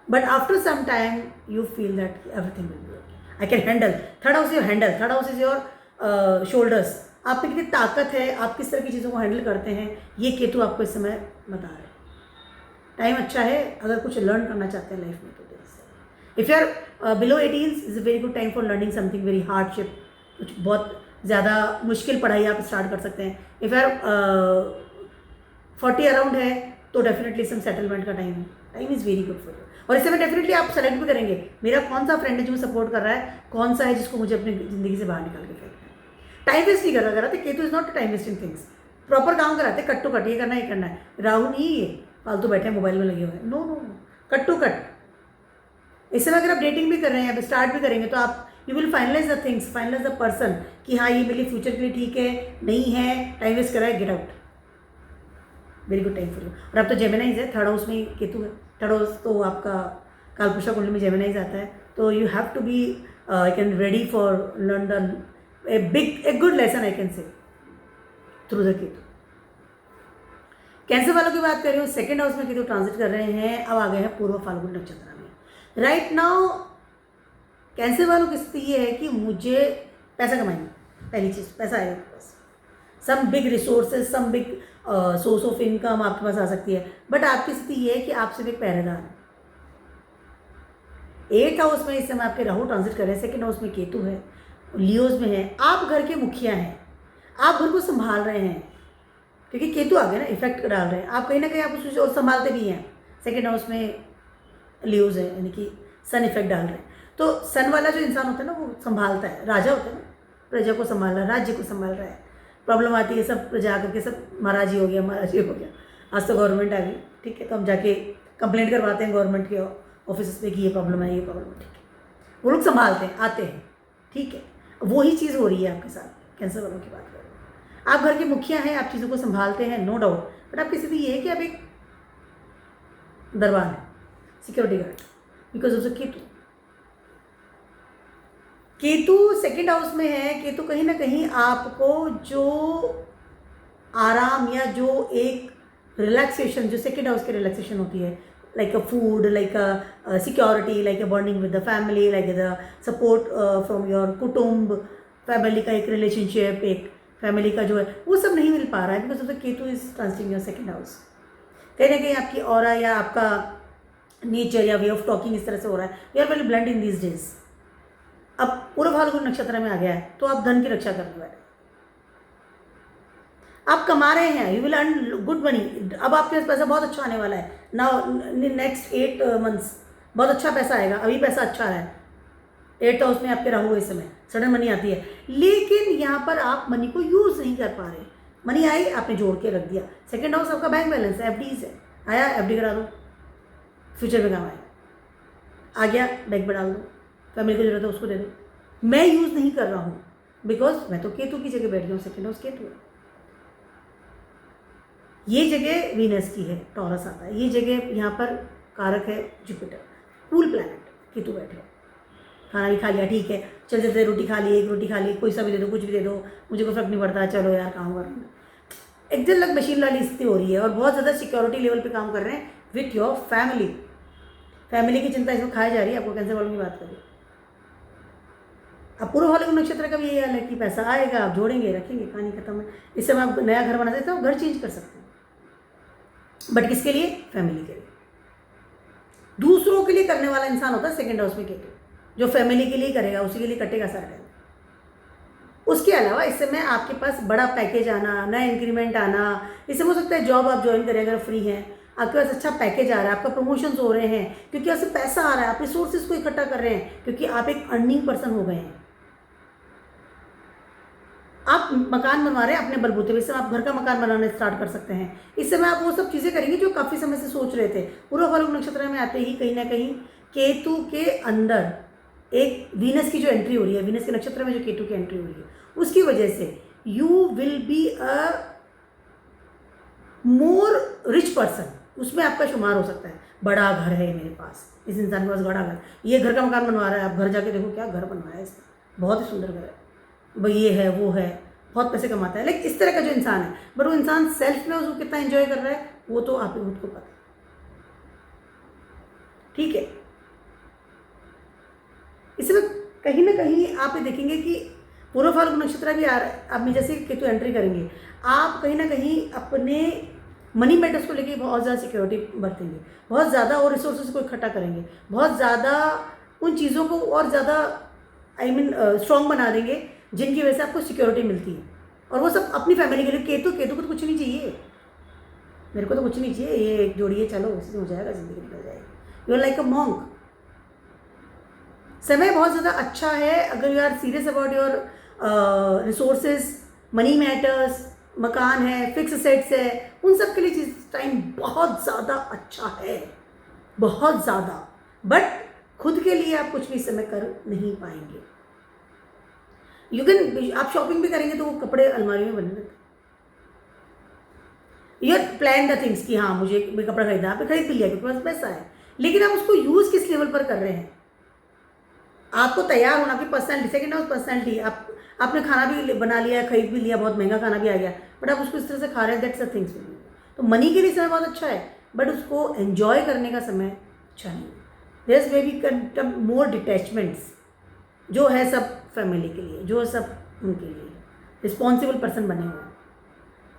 But after some time you feel that everything will be okay, I can handle. Third house your handle, third house is your shoulders, आप में कितनी ताकत है, आप किस तरह की चीज़ों को हैंडल करते हैं, ये केतु आपको इस समय बता रहे हैं। टाइम अच्छा है अगर कुछ लर्न करना चाहते हैं लाइफ में तो। If you are below 18 is a very good time for learning something very hardship, कुछ बहुत ज़्यादा मुश्किल पढ़ाई आप स्टार्ट कर सकते हैं। इफ़ यू आर 40 अराउंड है तो डेफिनेटली सम सेटलमेंट का टाइम है, time is very good for you. और इस समय डेफिनेटली आप सेलेक्ट भी करेंगे मेरा कौन सा फ्रेंड है जो सपोर्ट कर रहा है, कौन सा है जिसको मुझे अपनी ज़िंदगी से बाहर निकाल के फेंकना है। टाइम वेस्ट नहीं करना कराते, Ketu is not time wasting things, proper काम कराते, कट टू कट, ये करना है, ये करना है। राहु नहीं ये फालतू बैठे हैं मोबाइल में लगे हुए हैं, no no no, cut to cut. इस समय अगर आप डेटिंग भी कर रहे हैं, अब स्टार्ट भी करेंगे तो आप you will finalise the things, finalise the person कि हाँ ये मेरे फ्यूचर के लिए ठीक है, नहीं है, टाइम वेस्ट करा है, get out. Very good time for you. और अब तो जेमिनाइज है, थर्ड हाउस में केतु है, थर्ड हाउस तो आपका कालपुरुषा कुंडली में जेमिनाइज आता है, तो you have to be I can ready for learn the a good lesson I can say through the Ketu. Cancer वालों की बात कर रही हूँ, सेकेंड हाउस में केतु ट्रांजिट कर रहे हैं, अब आ गए हैं पूर्व फाल्गुनी नक्षत्र में। राइट नाउ कैंसर वालों की स्थिति ये है कि मुझे पैसा कमाएंगे, पहली चीज़ पैसा आएगा आपके पास, some big resources, some big source of income आपके पास आ सकती है। बट आपकी स्थिति ये है कि आप सिर्फ एक पहरेदार हैं। 8th हाउस में इस समय आपके राहु ट्रांजिट कर रहे हैं, सेकेंड हाउस में केतु है, लियोज में है, आप घर के मुखिया हैं, आप घर को संभाल रहे हैं, क्योंकि केतु आ गए ना, इफेक्ट डाल रहे हैं, आप कहीं ना कहीं आप उसको और संभालते भी हैं। सेकेंड हाउस में लियोज है, यानी कि सन इफेक्ट डाल रहे हैं। तो सन वाला जो इंसान होता है ना वो संभालता है, राजा होता है ना, प्रजा को संभाल रहा है, राज्य को संभाल रहा है। प्रॉब्लम आती है सब प्रजा करके सब महाराज ही हो गया, महाराज ही हो गया, आज तो गवर्नमेंट आ गई, ठीक है, तो हम जाके कंप्लेंट करवाते हैं गवर्नमेंट के ऑफिस में कि ये प्रॉब्लम है, ये प्रॉब्लम है, ठीक है, वो लोग संभालते हैं, आते हैं, ठीक है। वही चीज़ हो रही है आपके साथ, कैंसर वालों की बात करें, आप घर के मुखिया हैं, आप चीज़ों को संभालते हैं, नो डाउट। बट आपकी स्थिति ये है कि आप एक दरबार है, security guard, because of the Ketu. Ketu second house में है, केतु कहीं ना कहीं आपको जो आराम या जो एक रिलैक्सेशन, जो सेकेंड हाउस की रिलैक्सेशन होती है, like a food, like a security, like a bonding with the family, like the support from your कुटुंब, फैमिली का एक रिलेशनशिप, एक फैमिली का जो है वो सब नहीं मिल पा रहा है, because of the Ketu is transiting your second house. कहीं ना कहीं आपकी ऑरा या आपका नेचर या वे ऑफ टॉकिंग इस तरह से हो रहा है, you are very blunt in these days. अब पूर्व फाल्गुनी नक्षत्र में आ गया है तो आप धन की रक्षा करने वाले, आप कमा रहे हैं, you will earn good money. अब आपके पास पैसा बहुत अच्छा आने वाला है। नाउ नेक्स्ट 8 मंथ्स बहुत अच्छा पैसा आएगा। अभी पैसा अच्छा आ रहा है, 8th हाउस में आपके राहु इस समय, सडन मनी आती है। लेकिन यहाँ पर आप मनी को यूज़ नहीं कर पा रहे। मनी आई, आपने जोड़ के रख दिया। 2nd हाउस आपका बैंक बैलेंस है, एफडीज है, आया एफडी करा दो, फ्यूचर में काम आएगा। आ गया, बैंक में डाल दो, फैमिली को जरूरत है उसको दे दो। मैं यूज़ नहीं कर रहा हूँ बिकॉज मैं तो केतु की जगह बैठ गया हूँ। 2nd हाउस केतु है, ये जगह वीनस की है, टॉरस आता है। ये जगह यहाँ पर कारक है जुपिटर, कूल प्लैनेट, केतु बैठे। खाना भी खा लिया, ठीक है, चल चलते, रोटी खा ली, एक रोटी खा ली, कोई सा भी दे दो, कुछ भी दे दो, मुझे कोई फर्क नहीं पड़ता, चलो यार काम कर। एक दिन लग मशीन वाली स्थिति हो रही है और बहुत ज़्यादा सिक्योरिटी लेवल पे काम कर रहे हैं विथ योर फैमिली। फैमिली की चिंता इसमें खाई जा रही है। आपको कैंसर वालों की बात करें, अब पूर्व फाल्गुनी नक्षत्र का भी यही हाल है कि पैसा आएगा, आप जोड़ेंगे, रखेंगे, कहानी खत्म है। इस समय आप नया घर बना सकते हो, घर चेंज कर सकते हैं, बट किसके लिए? फैमिली के लिए। दूसरों के लिए करने वाला इंसान होता है 2nd हाउस में केतु, जो फैमिली के लिए करेगा, उसी के लिए कटेगा सारा टाइम। उसके अलावा इस समय आपके पास बड़ा पैकेज आना, नया इंक्रीमेंट आना, इससे हो सकता है जॉब आप ज्वाइन करें अगर फ्री हैं, आपके पास अच्छा पैकेज आ रहा है, आपका प्रमोशंस हो रहे हैं क्योंकि आपसे पैसा आ रहा है, आप रिसोर्सेज को इकट्ठा कर रहे हैं क्योंकि आप एक अर्निंग पर्सन हो गए हैं। आप मकान बनवा रहे हैं अपने बलबूते पे, आप घर का मकान बनाना स्टार्ट कर सकते हैं। इस समय आप वो सब चीज़ें करेंगे जो काफ़ी समय से सोच रहे थे। पूर्व फाल्गुनी नक्षत्र में आते ही कहीं ना कहीं केतु के अंदर एक वीनस की जो एंट्री हो रही है, वीनस के नक्षत्र में जो केतु की एंट्री हो रही है, उसकी वजह से you will be a more rich person. उसमें आपका शुमार हो सकता है। बड़ा घर है मेरे पास, इस इंसान के पास बड़ा घर, ये घर का मकान बनवा रहा है, आप घर जाके देखो क्या घर बनवाया है इसने, बहुत ही सुंदर घर है भाई, ये है वो है, बहुत पैसे कमाता है। लेकिन इस तरह का जो इंसान है, बट वो इंसान सेल्फ में उसको कितना एंजॉय कर रहा है वो तो आप ही खुद को पता है, ठीक है। इसमें कहीं ना कहीं आप ये देखेंगे कि पूर्व फाल्गुनी नक्षत्र भी आ रहा है। आप में जैसे केतु एंट्री करेंगे, आप कहीं ना कहीं अपने मनी मैटर्स को लेके बहुत ज़्यादा सिक्योरिटी बरतेंगे, बहुत ज़्यादा और रिसोर्सेज को इकट्ठा करेंगे, बहुत ज़्यादा उन चीज़ों को और ज़्यादा स्ट्रॉन्ग बना देंगे जिनकी वजह से आपको सिक्योरिटी मिलती है। और वो सब अपनी फैमिली के लिए। केतु को तो कुछ नहीं चाहिए, मेरे को तो कुछ नहीं चाहिए, ये एक जोड़िए, चलो उसी से हो जाएगा, जिंदगी निकल जाएगी। You are like a monk. समय बहुत ज़्यादा अच्छा है अगर you are serious about your resources, money matters, मकान है, फिक्स सेट्स है, उन सब के लिए चीज़ टाइम बहुत ज़्यादा अच्छा है, बहुत ज़्यादा। बट खुद के लिए आप कुछ भी इस समय कर नहीं पाएंगे। यू कैन, आप शॉपिंग भी करेंगे तो वो कपड़े अलमारी में बने रहते। You are plan the things कि हाँ मुझे कपड़ा खरीदना, आपने खरीद भी लिया क्योंकि पास पैसा है, लेकिन आप उसको यूज़ किस लेवल पर कर रहे हैं? आपको तैयार होना, आपकी पर्सनैलिटी, 2nd हाउस पर्सनैलिटी, आपने खाना भी बना लिया, खरीद भी लिया, बहुत महंगा खाना भी आ गया, बट आप उसको इस तरह से खा रहे हैं, दैट्स अ थिंग्स। तो मनी के लिए समय बहुत अच्छा है, बट उसको एंजॉय करने का समय अच्छा नहीं है। देयर मे बी मोर डिटैचमेंट्स, जो है सब फैमिली के लिए, जो सब उनके लिए रिस्पॉन्सिबल पर्सन बने हुए हैं।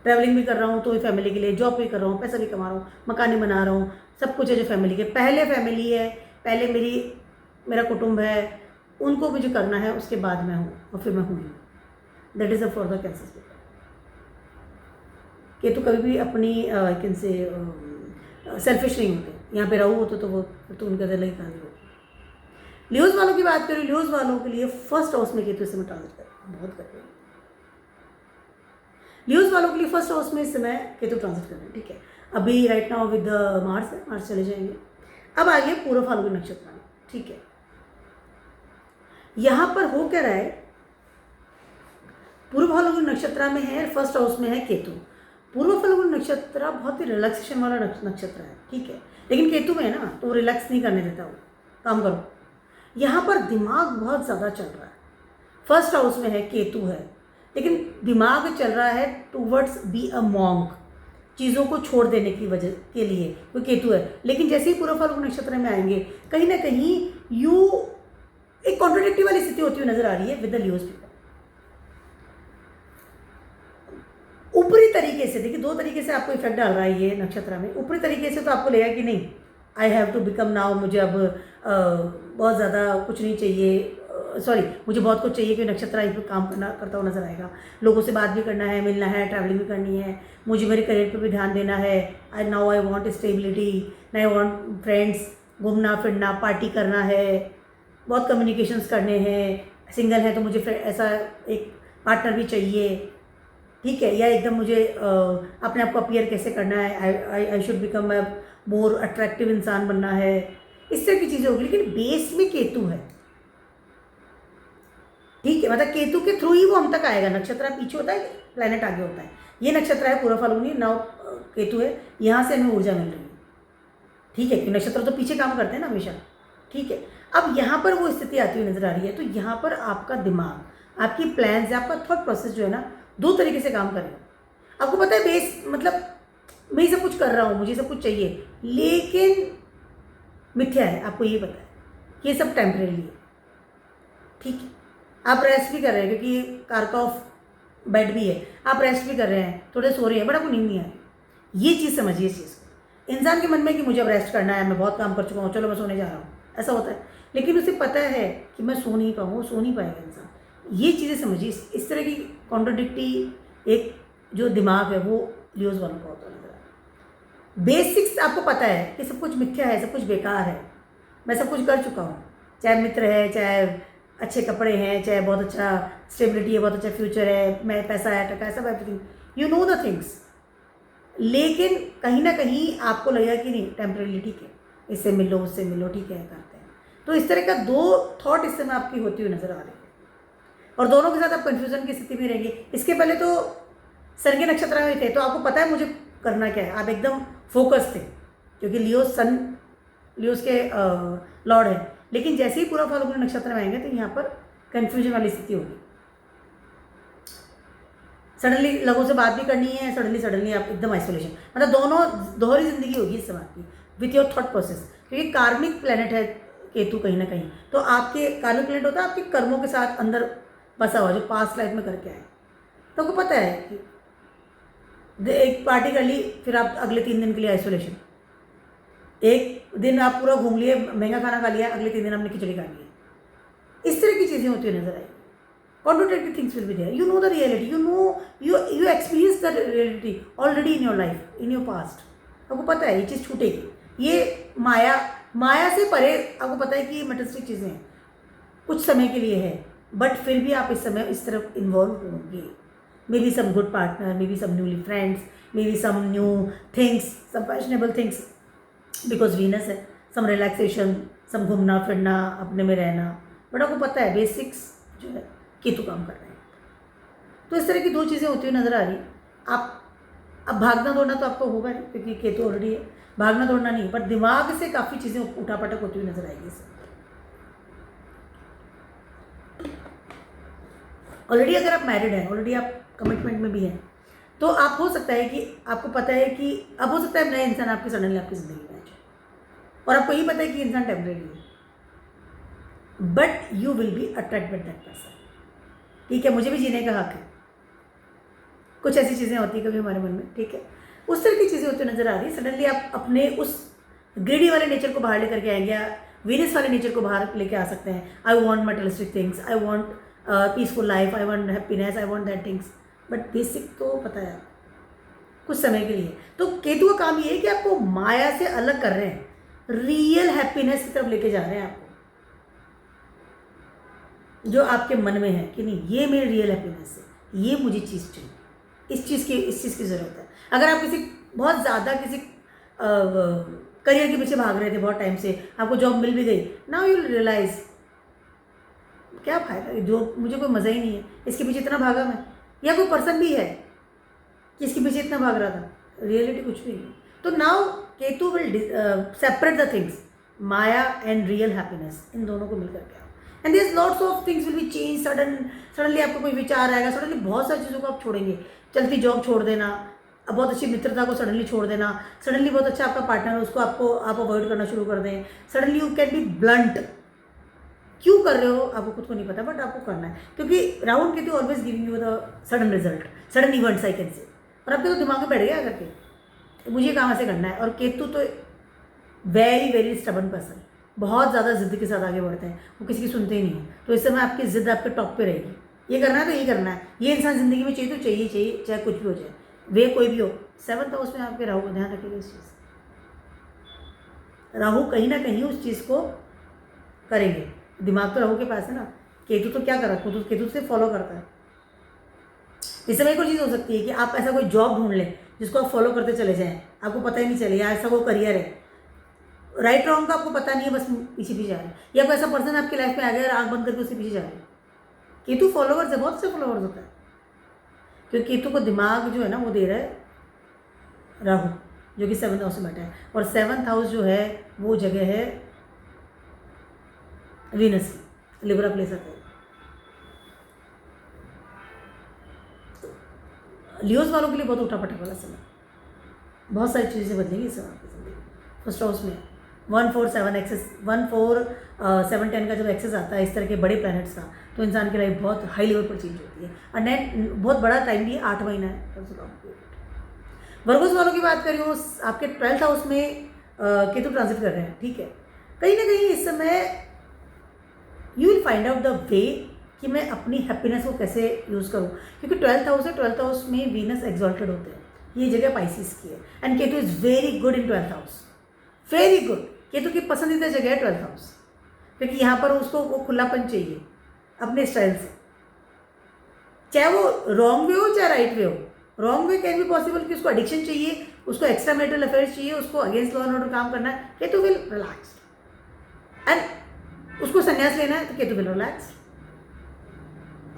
ट्रैवलिंग भी कर रहा हूँ तो फैमिली के लिए, जॉब भी कर रहा हूँ, पैसा भी कमा रहा हूँ, मकान भी बना रहा हूँ, सब कुछ है जो फैमिली के। पहले फैमिली है, पहले मेरा कुटुंब है, उनको मुझे करना है, उसके बाद मैं हूँ और फिर मैं हूँ। That is a for the cancer people. Ketu कभी भी अपनी कैन से सेल्फिश नहीं होते। यहाँ पे रहू होते तो वो तो उनके अंदर लगी कहानी होती। लियोज वालों की बात करें, लियोज वालों के लिए 1st हाउस में केतु इस समय ट्रांजिट कर रहे हैं, बहुत कर रहे हैं। लियोज वालों के लिए 1st हाउस में इस समय केतु ट्रांजिट कर रहे हैं, ठीक है। अभी राइट नाउ विद मार्च है, मार्च चले जाएंगे। अब आ गए पूर्व फाल्गुनी नक्षत्र में, ठीक है। यहाँ पर हो क्या रहा है, पूर्व फाल्गुनी नक्षत्र में है, 1st हाउस में है केतु। पूर्व फाल्गुनी नक्षत्र बहुत ही रिलैक्सेशन वाला नक्षत्र है, ठीक है, लेकिन केतु में है ना तो रिलैक्स नहीं करने देता, वो काम करो। यहाँ पर दिमाग बहुत ज़्यादा चल रहा है, 1st हाउस में है, केतु है, लेकिन दिमाग चल रहा है टूवर्ड्स बी अ मॉन्क, चीज़ों को छोड़ देने की वजह के लिए वो केतु है। लेकिन जैसे ही पूर्व फाल्गुनी नक्षत्र में आएंगे, कहीं ना कहीं यू एक कॉन्ट्रोडिक्टिव वाली स्थिति होती हुई नजर आ रही है विद द लियोज पीपल। ऊपरी तरीके से देखिए, 2 तरीके से आपको इफेक्ट डाल रहा है ये नक्षत्र में। ऊपरी तरीके से तो आपको लगेगा कि नहीं, I have to become now, मुझे अब बहुत ज़्यादा कुछ नहीं चाहिए, सॉरी, मुझे बहुत कुछ चाहिए कि नक्षत्र इस पर काम करता हुआ नजर आएगा। लोगों से बात भी करना है, मिलना है, ट्रैवलिंग भी करनी है, मुझे मेरे करियर पे भी ध्यान देना है। I want stability, I want friends, घूमना फिरना, पार्टी करना है, बहुत कम्युनिकेशंस करने हैं। सिंगल है तो मुझे ऐसा एक पार्टनर भी चाहिए, ठीक है। या एकदम मुझे अपने आप को अपीयर कैसे करना है, I should become a more attractive इंसान बनना है, इस तरह की चीज़ें होगी। लेकिन बेस में केतु है, ठीक है। मतलब केतु के थ्रू ही वो हम तक आएगा। नक्षत्र पीछे होता है, प्लैनेट आगे होता है। ये नक्षत्र है पूर्व फाल्गुनी, नाउ केतु है, यहाँ से हमें ऊर्जा मिल रही है, ठीक है। क्योंकि नक्षत्र तो पीछे काम करते हैं ना हमेशा, ठीक है। अब यहाँ पर वो स्थिति आती हुई नजर आ रही है, तो यहाँ पर आपका दिमाग, आपकी प्लान्स, आपका थॉट प्रोसेस जो है ना, दो तरीके से काम करेगा। आपको पता है बेस, मतलब मैं सब कुछ कर रहा हूँ, मुझे सब कुछ चाहिए, लेकिन मिथ्या है। आपको ये पता है कि ये सब टेम्परेरी है, ठीक है। आप रेस्ट भी कर रहे हैं क्योंकि कारक ऑफ बेड भी है, आप रेस्ट भी कर रहे हैं, थोड़े सो रहे हैं, बट आपको नींद नहीं आ रही। ये चीज़ समझिए। इस चीज़ को इंसान के मन में कि मुझे अब रेस्ट करना है, मैं बहुत काम कर चुका हूँ, चलो मैं सोने जा रहा हूँ, ऐसा होता है। लेकिन उसे पता है कि मैं सो नहीं पाऊँ, सो नहीं पाएगा इंसान। ये चीज़ें समझिए। इस तरह की कॉन्ट्रोडिक्टी एक जो दिमाग है वो लियोज वालों का होता है। बेसिक्स आपको पता है कि सब कुछ मिथ्या है, सब कुछ बेकार है, मैं सब कुछ कर चुका हूँ, चाहे मित्र है, चाहे अच्छे कपड़े हैं, चाहे बहुत अच्छा स्टेबिलिटी है, बहुत अच्छा फ्यूचर है, मैं पैसा है, टका है, सब everything, you know the things. लेकिन कहीं ना कहीं आपको लगेगा कि नहीं, टेम्परेरी, ठीक है, इससे मिलो, उससे मिलो, ठीक है, करते हैं। तो इस तरह का दो थॉट इस समय आपकी होती हुई नजर आ रही है, और दोनों के साथ आप कन्फ्यूजन की स्थिति में रहेंगे। इसके पहले तो सन के नक्षत्र में थे, तो आपको पता है मुझे करना क्या है, आप एकदम फोकस थे, क्योंकि लियो सन लियोस के लॉर्ड है। लेकिन जैसे ही पूरा फाल्गुनी नक्षत्र में आएंगे तो यहाँ पर कन्फ्यूजन वाली स्थिति होगी। सडनली लोगों से बात भी करनी है, सडनली आप एकदम आइसोलेशन, मतलब दोनों दोहरी जिंदगी होगी इस समय आपकी विथ योर थॉट प्रोसेस। क्योंकि कार्मिक प्लेनेट है केतु कहीं ना कहीं, तो आपके कार्मिक प्लेनेट होता है आपके कर्मों के साथ अंदर बसा हुआ, जो पास्ट लाइफ में करके आए। तो आपको पता है कि एक पार्टी कर ली, फिर आप अगले 3 दिन के लिए आइसोलेशन, एक दिन आप पूरा घूम लिए, महंगा खाना खा लिया, अगले 3 दिन आपने खिचड़ी खा ली। इस तरह की चीज़ें होती हुई नजर आई। Contradictory things will be there. You know the reality. You know you experience the reality already in your life, in your past. आपको पता है ये चीज़ छूटेगी। ये माया से परे आपको पता है कि ये मटेरियलिस्टिक चीज़ें हैं, कुछ समय के लिए है, बट फिर भी आप इस समय इस तरफ इन्वॉल्व होंगे। May be some good partner, may be some newly friends, may be some new things, some fashionable things, because Venus है, सम रिलैक्सेशन, सम घूमना फिरना, अपने में रहना। बट आपको पता है बेसिक्स जो है केतु काम कर रहे हैं। तो इस तरह की दो चीज़ें होती हुई नजर आ रही। आप अब भागना दौड़ना तो आपको होगा नहीं, क्योंकि केतु ऑलरेडी है, भागना दौड़ना नहीं, पर दिमाग से काफ़ी चीज़ें उठापटक होती हुई नजर आएगी इससे। ऑलरेडी अगर आप मैरिड हैं, ऑलरेडी आप कमिटमेंट में भी हैं, तो आप हो सकता है कि आपको पता है कि अब हो सकता है नया इंसान आपकी सडनली आपकी ज़िंदगी में आ जाए, और आपको यही पता है कि इंसान टेम्परेरी है, but you will B attract with that person, ठीक है। मुझे भी जीने का हक है, कुछ ऐसी चीज़ें होती है कभी हमारे मन में, ठीक है। उस तरह की चीज़ें होती नजर आ रही है। सडनली आप अपने उस ग्रीडी वाले नेचर को बाहर लेकर के आएंगे, वीनस वाले नेचर को बाहर लेके आ सकते हैं। I want materialistic things, I want peaceful life, I want happiness, I want that things, but basic तो पता है कुछ समय के लिए। तो केतु का काम ये है कि आपको माया से अलग कर रहे हैं, रियल हैप्पीनेस की तरफ लेके जा रहे हैं आपको, जो आपके मन में है कि नहीं ये मेरी रियल हैप्पीनेस है, ये मुझे चीज़ चाहिए, इस चीज़ की ज़रूरत है। अगर आप किसी बहुत ज़्यादा किसी करियर के पीछे भाग रहे थे बहुत टाइम से, आपको जॉब मिल भी गई, नाउ यू रियलाइज क्या फायदा, जो मुझे कोई मज़ा ही नहीं है, इसके पीछे इतना भागा मैं, या कोई पर्सन भी है कि इसके पीछे इतना भाग रहा था, रियलिटी कुछ भी नहीं। तो now Ketu will separate the things, maya and real happiness, इन दोनों को मिलकर के, and this lots of things will be change. Suddenly आपको कोई विचार आएगा, सडनली बहुत सारी चीज़ों को आप छोड़ेंगे, चलती जॉब छोड़ देना, अब बहुत अच्छी मित्रता को सडनली छोड़ देना, सडनली बहुत अच्छा आपका पार्टनर है उसको आप अवॉइड करना शुरू कर दें, suddenly you can be blunt. क्यों कर रहे हो आपको खुद को नहीं पता, बट आपको करना है, क्योंकि round Ketu always giving you the sudden result, sudden events I can से, और आपके तो दिमाग में बैठ गया करके मुझे काम ऐसे करना है। और केतु तो वेरी वेरी स्टबन पर्सन, बहुत ज़्यादा जिद के साथ आगे बढ़ते हैं, वो किसी की सुनते ही नहीं हैं। तो इस समय आपकी जिद आपके टॉप पे रहेगी, ये करना है तो ये करना है, ये इंसान ज़िंदगी में चाहिए तो चाहिए चाहिए, चाहे कुछ भी हो जाए, वे कोई भी हो। 7th हाउस में आपके राहु का ध्यान रखिएगा इस चीज़, राहु कहीं ना कहीं उस चीज़ को करेंगे। दिमाग तो राहु के पास है ना, केतु तो क्या कर रहा है, केतु से फॉलो करता है। इस समय एक और चीज़ हो सकती है कि आप ऐसा कोई जॉब ढूंढ लें जिसको आप फॉलो करते चले जाएं, आपको पता ही नहीं चले, या ऐसा कोई करियर है, राइट रॉन्ग का आपको पता नहीं है, बस पीछे पीछे जा रहे हैं, या कोई ऐसा पर्सन आपकी लाइफ में आ गया और आँख बंद करके उसके पीछे जा रहे हैं। केतु फॉलोवर्स है, बहुत से फॉलोवर्स होता है, क्योंकि केतु को दिमाग जो है ना वो दे रहा है राहु, जो कि 7th हाउस में बैठा है, और 7th हाउस जो है वो जगह है वीनस, लिब्रा प्लेस है। लियोज वालों के लिए बहुत उठा पटक वाला समय, बहुत सारी चीज़ें बदलेंगी इस समय आपकी जिंदगी। फर्स्ट हाउस में 1-4-7 एक्सेस, 1-4-7-10 का जब एक्सेस आता है इस तरह के बड़े प्लैनेट्स का, तो इंसान की लाइफ बहुत हाई लेवल पर चेंज होती है, और नेट बहुत बड़ा टाइम भी 8 महीना है। वर्गोस वालों की बात करी हूँ, आपके 12th हाउस में केतु ट्रांजिट कर रहे हैं, ठीक है। कहीं ना कहीं इस समय you will find out the way कि मैं अपनी हैप्पीनेस को कैसे यूज़ करूँ, क्योंकि 12th हाउस है, 12th हाउस में वीनस एक्सॉल्टेड होते हैं, ये जगह पाइसिस की है, and Ketu is very good in 12th house, very good. Ketu की पसंदीदा जगह है 12th हाउस, क्योंकि यहाँ पर उसको वो खुलापन चाहिए अपने स्टाइल से, चाहे वो रॉन्ग वे हो चाहे राइट वे हो। Wrong way can be possible कि उसको एडिक्शन चाहिए, उसको एक्स्ट्रा मैरिटल अफेयर्स चाहिए, उसको अगेंस्ट लॉ एंड ऑर्डर काम करना है, केतु विल रिलैक्स, एंड उसको संन्यास लेना है तो केतु विल रिलैक्स।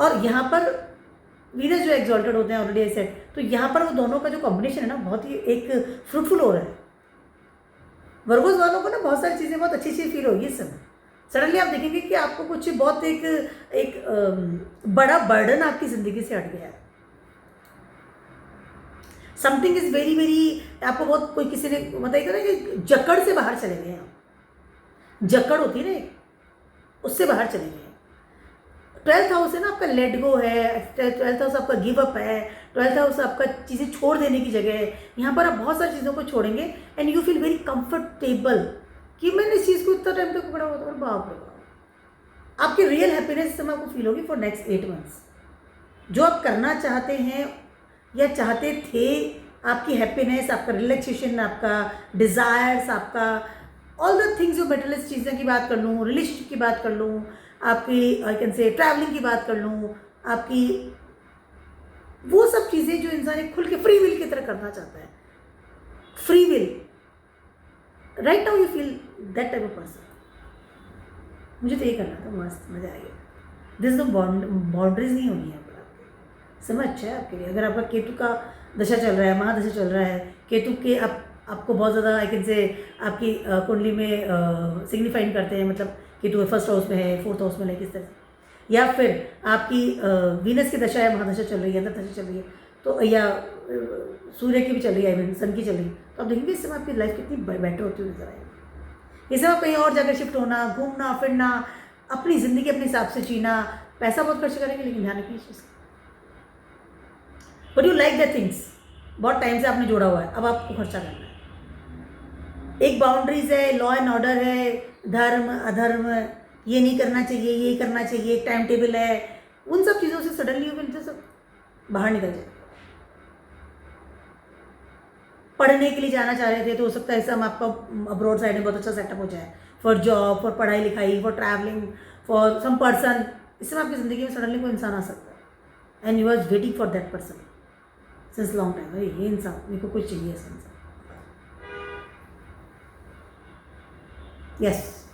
और यहाँ पर वीनस जो एक्सॉल्टेड होते हैं ऑलरेडी ऐसे, तो यहाँ पर वो दोनों का जो कॉम्बिनेशन है ना बहुत ही एक फ्रूटफुल हो रहा है। वर्गोस वालों को ना बहुत सारी चीज़ें बहुत अच्छी अच्छी फील होगी इस समय। सडनली आप देखेंगे कि आपको कुछ बहुत एक बड़ा बर्डन आपकी ज़िंदगी से हट गया है। समथिंग इज़ वेरी वेरी, आपको बहुत कोई किसी ने बताया ना कि जकड़ से बाहर चले गए हैं, जकड़ होती है ना उससे बाहर चले गए। 12th हाउस है ना आपका लेट गो है, 12th हाउस आपका गिव अप है, 12th हाउस आपका चीज़ें छोड़ देने की जगह है। यहाँ पर आप बहुत सारी चीज़ों को छोड़ेंगे and you feel very comfortable कि मैंने इस चीज़ को इतना टाइम तक पकड़ा हुआ था, बाप रे बाप। आपकी रियल हैप्पीनेस इस समय आपको फील होगी फॉर नेक्स्ट 8 मंथ्स। जो आप करना चाहते हैं या चाहते थे, आपकी हैप्पीनेस, आपका रिलैक्सेशन, आपका डिज़ायर्स, आपका ऑल द थिंग्स, जो मेटरलिस्ट चीज़ें की बात कर लूँ, रिलेशनशिप की बात कर लूँ, आपकी आई कैन से ट्रैवलिंग की बात कर लूँ, आपकी वो सब चीज़ें जो इंसान एक खुल के फ्री विल की तरह करना चाहता है, free will, right now you feel that type of person. मुझे तो ये करना था, मस्त मज़ा आएगा। दिस द बाउंड्रीज नहीं होनी है पर आपके, समय अच्छा है आपके लिए। अगर आपका केतु का दशा चल रहा है, महादशा चल रहा है, केतु के आपको बहुत ज़्यादा आई कैन से आपकी कुंडली में सिग्निफाइंग करते हैं, मतलब केतु फर्स्ट हाउस में है, 4th हाउस में है, किस तरह से, या फिर आपकी वीनस की दशा है, महादशा चल रही है, अंतर्दशा चल रही है, तो या सूर्य की भी चल रही है, आई मीन सन की चल रही है, तो आप देखेंगे इस समय आपकी लाइफ कितनी बेटर होती हुई नजर आएगी। इस समय कहीं और जाकर शिफ्ट होना, घूमना फिरना, अपनी ज़िंदगी अपने हिसाब से जीना, पैसा बहुत खर्च करेंगे, लेकिन ध्यान रखिए इस चीज़ का, but you like the things, बहुत टाइम से आपने जोड़ा हुआ है, अब आपको खर्चा करना है। एक बाउंड्रीज है, लॉ एंड ऑर्डर है, धर्म अधर्म, ये नहीं करना चाहिए, ये करना चाहिए, एक टाइम टेबल है, उन सब चीज़ों से सडनली यू सब बाहर निकल जाए। पढ़ने के लिए जाना चाह रहे थे तो हो सकता है ऐसा आपका अब्रॉड साइड में बहुत अच्छा सेटअप हो जाए, फॉर जॉब, फॉर पढ़ाई लिखाई, for travelling, for some person. इस समय आपकी ज़िंदगी में सडनली कोई इंसान आ सकता है and you are waiting for that person since long time. अरे ये इंसान, मेरे को कुछ चाहिए ऐसा इंसान। यस,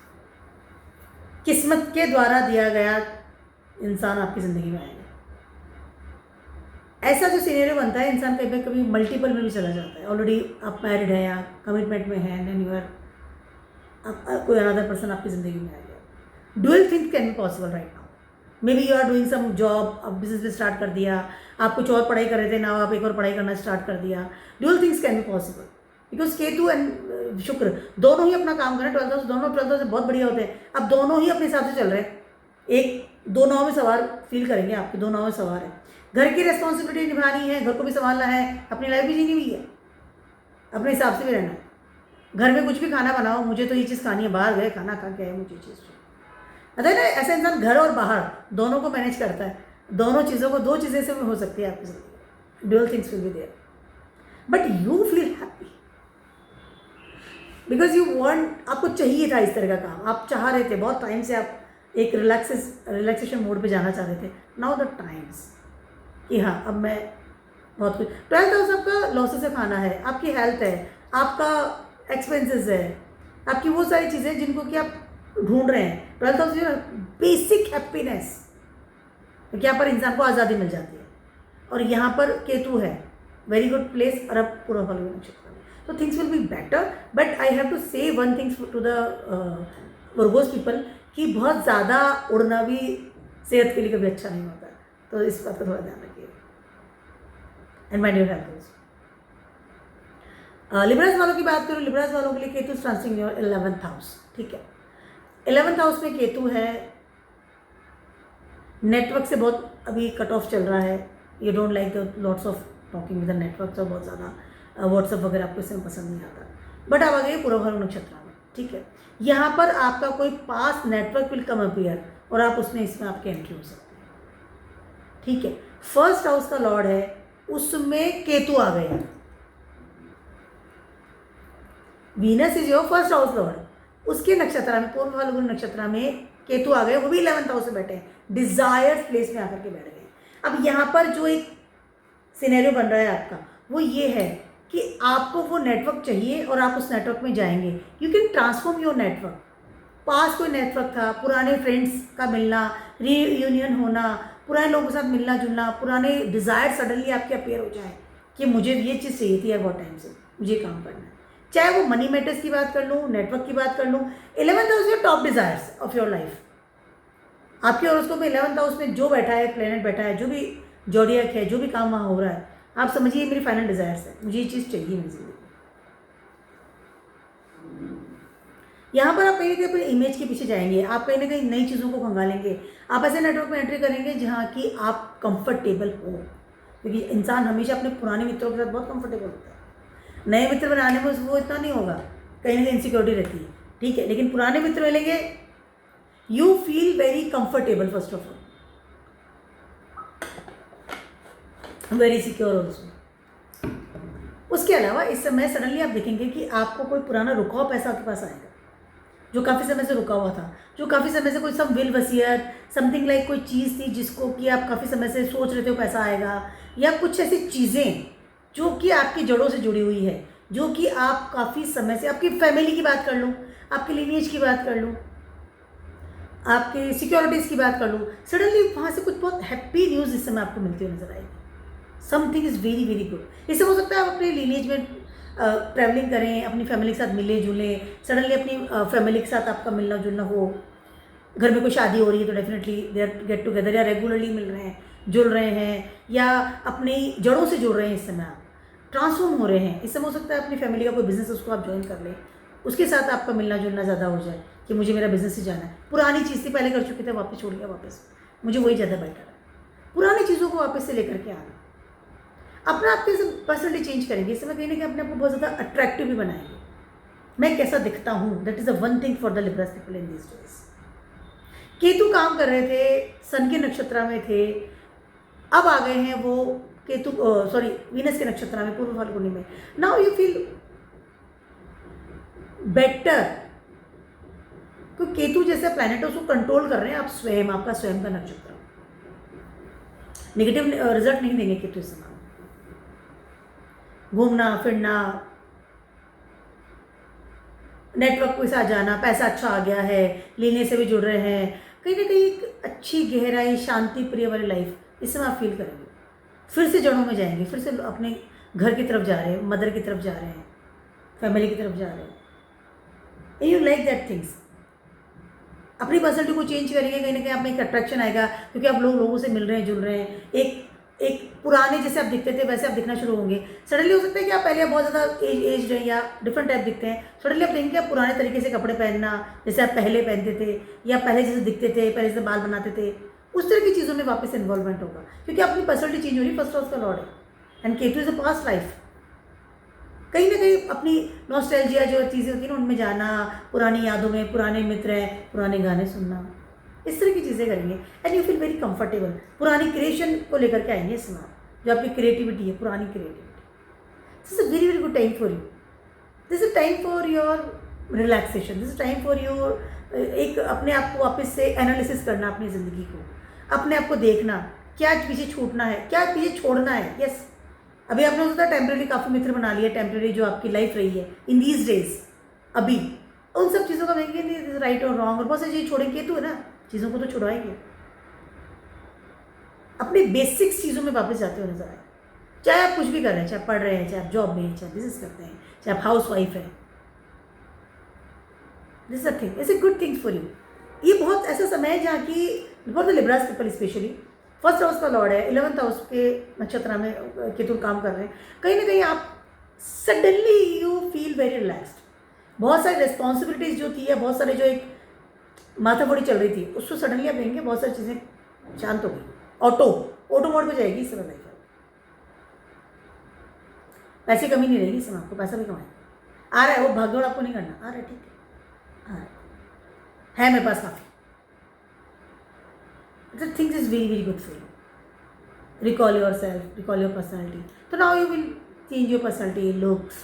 किस्मत के द्वारा दिया गया इंसान आपकी ज़िंदगी में आएगा। ऐसा जो सिनेरियो बनता है, इंसान कभी कभी मल्टीपल में भी चला जाता है। ऑलरेडी आप मैरिड हैं या कमिटमेंट में हैं, एंड यू आर कोई अनदर पर्सन आपकी ज़िंदगी में आ गया। Dual things can be possible right now. May be you are doing some job, अब बिजनेस भी स्टार्ट कर दिया, आप कुछ और पढ़ाई कर रहे थे ना, आप एक और पढ़ाई करना स्टार्ट कर दिया। Dual things can be possible because Ketu and शुक्र दोनों ही अपना काम करें। 12th हाउस, दोनों 12th हाउस से बहुत बढ़िया होते हैं। अब दोनों ही अपने हिसाब से चल रहे हैं, एक दो नाव में सवार फील करेंगे, आपके दो नाव में सवार है। घर की रिस्पॉन्सिबिलिटी निभानी है, घर को भी संभालना है, अपनी लाइफ भी जीनी हुई है, अपने हिसाब से भी रहना है। घर में कुछ भी खाना बनाओ, मुझे तो ये चीज़ खानी है, बाहर गए खाना खा के आए, मुझे ये चीज़ चाहिए। ना ऐसा इंसान घर और बाहर दोनों को मैनेज करता है, दोनों चीज़ों को, दो चीज़ें से हो सकती है आपकी ज़िंदगी, dual things will be there, but you feel happy because you want, आपको चाहिए था इस तरह का काम, आप चाह रहे थे बहुत टाइम से, आप एक रिलैक्सेशन मोड पे जाना चाह रहे थे। नाउ द टाइम्स कि हाँ अब मैं बहुत कुछ, 12th हाउस आपका लॉसेस से खाना है, आपकी हेल्थ है, आपका एक्सपेंसेस है, आपकी वो सारी चीज़ें जिनको कि आप ढूंढ रहे हैं। 12th हाउस जो है बेसिक हैप्पीनेस, क्योंकि यहाँ पर इंसान को आज़ादी मिल जाती है, और यहाँ पर केतु है, वेरी गुड प्लेस, और अब पूर्व फाल्गुनी नक्षत्र में, तो things will be better. But I have to say one things to the Virgos people कि बहुत ज़्यादा उड़ना भी सेहत के लिए कभी अच्छा नहीं होता है, तो इस बात का थोड़ा ध्यान रखिए। And mind your health also. Libras वालों की बात करूँ, लिब्रास वालों के लिए Ketu transiting your 11th house, ठीक है। 11th हाउस में केतु है, नेटवर्क से बहुत अभी कट ऑफ चल रहा है, you don't like the lots of talking with the network, तो बहुत ज़्यादा व्हाट्सअप वगैरह आपको इसमें पसंद नहीं आता, बट आप आ गए पूर्व फाल्गुनी नक्षत्र में, ठीक है। यहाँ पर आपका कोई पास नेटवर्क विल कम अपीयर, और आप उसमें इसमें आपके एंट्री हो सकती है, ठीक है। फर्स्ट हाउस का लॉर्ड है, उसमें केतु आ गए हैं, Venus is your first house Lord, उसके नक्षत्र में, पूर्व फाल्गुनी नक्षत्र में केतु आ गए, वो भी 11th हाउस में बैठे हैं, डिजायर्ड प्लेस में आकर के बैठ गए। अब यहाँ पर जो एक सिनेरियो बन रहा है आपका, वो ये है कि आपको वो नेटवर्क चाहिए और आप उस नेटवर्क में जाएंगे, you can transform your network. पास कोई नेटवर्क था, पुराने फ्रेंड्स का मिलना, रीयूनियन होना, पुराने लोगों के साथ मिलना जुलना, पुराने डिज़ायर सडनली आपके अपेयर हो जाए कि मुझे ये चीज़ चाहिए थी यार बहुत टाइम से, मुझे काम करना है, चाहे वो मनी मैटर्स की बात कर लूँ, नेटवर्क की बात कर लूँ। 11th house your top desires of your life, आपके हॉरोस्कोप में 11th हाउस में जो बैठा है, प्लेनेट बैठा है, जो भी जोडियक है, जो भी काम वहाँ हो रहा है, आप समझिए मेरी फाइनल डिज़ायर्स है, मुझे ये चीज़ चाहिए मेरी जिंदगी। यहाँ पर आप कहीं ना कहीं अपने इमेज के पीछे जाएंगे, आप कहीं ना कहीं नई चीज़ों को खंगालेंगे, आप ऐसे नेटवर्क में एंट्री करेंगे जहाँ कि आप कंफर्टेबल हो, क्योंकि इंसान हमेशा अपने पुराने मित्रों के साथ बहुत कंफर्टेबल होता है। नए मित्र बनाने में वो इतना नहीं होगा, कहीं ना कहीं इनसिक्योरिटी रहती है, ठीक है, लेकिन पुराने मित्र मिलेंगे, you feel very comfortable first of all, very secure also. उसके अलावा इस समय सडनली आप देखेंगे कि आपको कोई पुराना रुका हुआ पैसा आपके पास आएगा, जो काफ़ी समय से रुका हुआ था, जो काफ़ी समय से कोई सम विल वसीयत समथिंग लाइक कोई चीज़ थी जिसको कि आप काफ़ी समय से सोच रहे थे वो पैसा आएगा, या कुछ ऐसी चीज़ें जो कि आपकी जड़ों से जुड़ी हुई है, जो कि आप काफ़ी समय से, आपकी फैमिली की बात कर लूँ, आपकी लिनिएज की बात कर लूँ, आपकी सिक्योरिटीज़ की बात कर लूँ, सडनली वहाँ से कुछ बहुत हैप्पी न्यूज़ इस समय आपको मिलती हुई नजर आएगी। Something is very very good. इससे हो सकता है आप अपने लिनिएज में ट्रैवलिंग करें, अपनी फैमिली के साथ मिले जुलें, सडनली अपनी फैमिली के साथ आपका मिलना जुलना हो, घर में कोई शादी हो रही है तो definitely they are get together, या रेगुलरली मिल रहे हैं, जुड़ रहे हैं, या अपनी जड़ों से जुड़ रहे हैं, इस समय आप ट्रांसफॉर्म हो रहे हैं। इस समय हो सकता है अपनी फैमिली का कोई बिजनेस है उसको आप ज्वाइन कर लें, उसके साथ आपका मिलना जुलना ज़्यादा हो जाए कि मुझे मेरा बिजनेस ही जाना है, पुरानी चीज़ थी पहले कर चुके थे, वापस छोड़ गया, वापस मुझे वही ज़्यादा बेटर है, पुरानी चीज़ों को वापस से लेकर के आना, अपना आपके पर्सनली चेंज करेंगे, इस समय कहीं ना कहीं अपने आप को बहुत ज़्यादा अट्रैक्टिव भी बनाएंगे, मैं कैसा दिखता हूँ, that is the one thing for the Libras people in this days. Ketu काम कर रहे थे, सन के नक्षत्र में थे, अब आ गए हैं वो केतु वीनस के नक्षत्र में, पूर्व फाल्गुनी में। नाउ यू फील बेटर, क्योंकि केतु जैसे प्लैनेट उसको कंट्रोल कर रहे हैं आप स्वयं, आपका स्वयं का नक्षत्र, नेगेटिव रिजल्ट नहीं देंगे केतु इस समय। घूमना फिरना, नेटवर्क के साथ जाना, पैसा अच्छा आ गया है, लेने से भी जुड़ रहे हैं, कहीं ना कहीं एक अच्छी गहराई शांति प्रिय वाली लाइफ इस समय आप फील करेंगे, फिर से जड़ों में जाएंगे, फिर से अपने घर की तरफ जा रहे हैं, मदर की तरफ जा रहे हैं, फैमिली की तरफ जा रहे हैं, यू लाइक दैट थिंग्स। अपनी पर्सनैलिटी को चेंज करेंगे, कहीं ना कहीं आप में एक अट्रैक्शन आएगा, क्योंकि आप लोगों से मिल रहे हैं, जुल रहे हैं, एक पुराने जैसे आप दिखते थे वैसे आप दिखना शुरू होंगे। सडनली हो सकता है कि आप पहले बहुत ज़्यादा एज हैं या डिफरेंट टाइप दिखते हैं, सडनली आप देखेंगे आप पुराने तरीके से कपड़े पहनना, जैसे आप पहले पहनते थे, या पहले जैसे दिखते थे, पहले जैसे बाल बनाते थे, उस तरह की चीज़ों में वापस इन्वॉल्वमेंट होगा, क्योंकि अपनी पर्सनैलिटी चेंज हो रही है, फर्स्ट हाउस का लॉर्ड है, and Ketu is a past life, कहीं ना कहीं अपनी नॉस्टैल्जिया जो चीज़ें होती हैं ना उनमें जाना, पुरानी यादों में, पुराने मित्र हैं, पुराने गाने सुनना, इस तरह की चीज़ें करेंगे and you feel very comfortable. पुरानी क्रिएशन को लेकर के आएंगे इस समय, जो आपकी क्रिएटिविटी है, पुरानी creativity. This is a very very good time for you. This is time for your relaxation. This is time for your एक अपने आप को वापस से एनालिसिस करना, अपनी ज़िंदगी को, अपने आप को देखना, क्या पीछे छूटना है, क्या पीछे छोड़ना है। यस, अभी आपने सोचा टेम्प्रेरी काफ़ी मित्र बना लिया, टेम्प्रेरी जो आपकी लाइफ रही है इन दीज डेज, अभी उन सब चीज़ों का देखेंगे राइट और रॉन्ग, और बहुत सारी चीज़ छोड़ेंगे तो है ना, चीज़ों को तो छुड़वाएंगे, अपने बेसिक्स चीज़ों में वापस जाते हुए नजर आए। चाहे आप कुछ भी कर रहे हैं, चाहे पढ़ रहे हैं, चाहे आप जॉब में हैं, चाहे बिजनेस करते हैं, चाहे आप हाउस वाइफ हैं, this a thing, it's a good things for you. ये बहुत ऐसा समय है जहाँ की for the Libras people specially, first house का लॉर्ड है, 11th हाउस के नक्षत्र में केतु काम कर रहे हैं। कहीं ना कहीं आप suddenly you feel very relaxed. बहुत सारी रिस्पॉन्सिबिलिटीज जो थी या बहुत सारे जो एक माथाफोड़ी चल रही थी उसको सडनली आप देंगे, बहुत सारी चीज़ें शांत हो गई, ऑटो मोड में जाएगी इस समय लाइफ। पैसे कमी नहीं रहेगी इस समय, आपको पैसा भी कमाएगा, आ रहा है, वो भागदौड़ आपको नहीं करना, आ रहा है, ठीक है, आ रहा है मेरे पास काफ़ी। The things is very very good for you. Recall yourself, recall your personality. तो now you will change your personality, looks.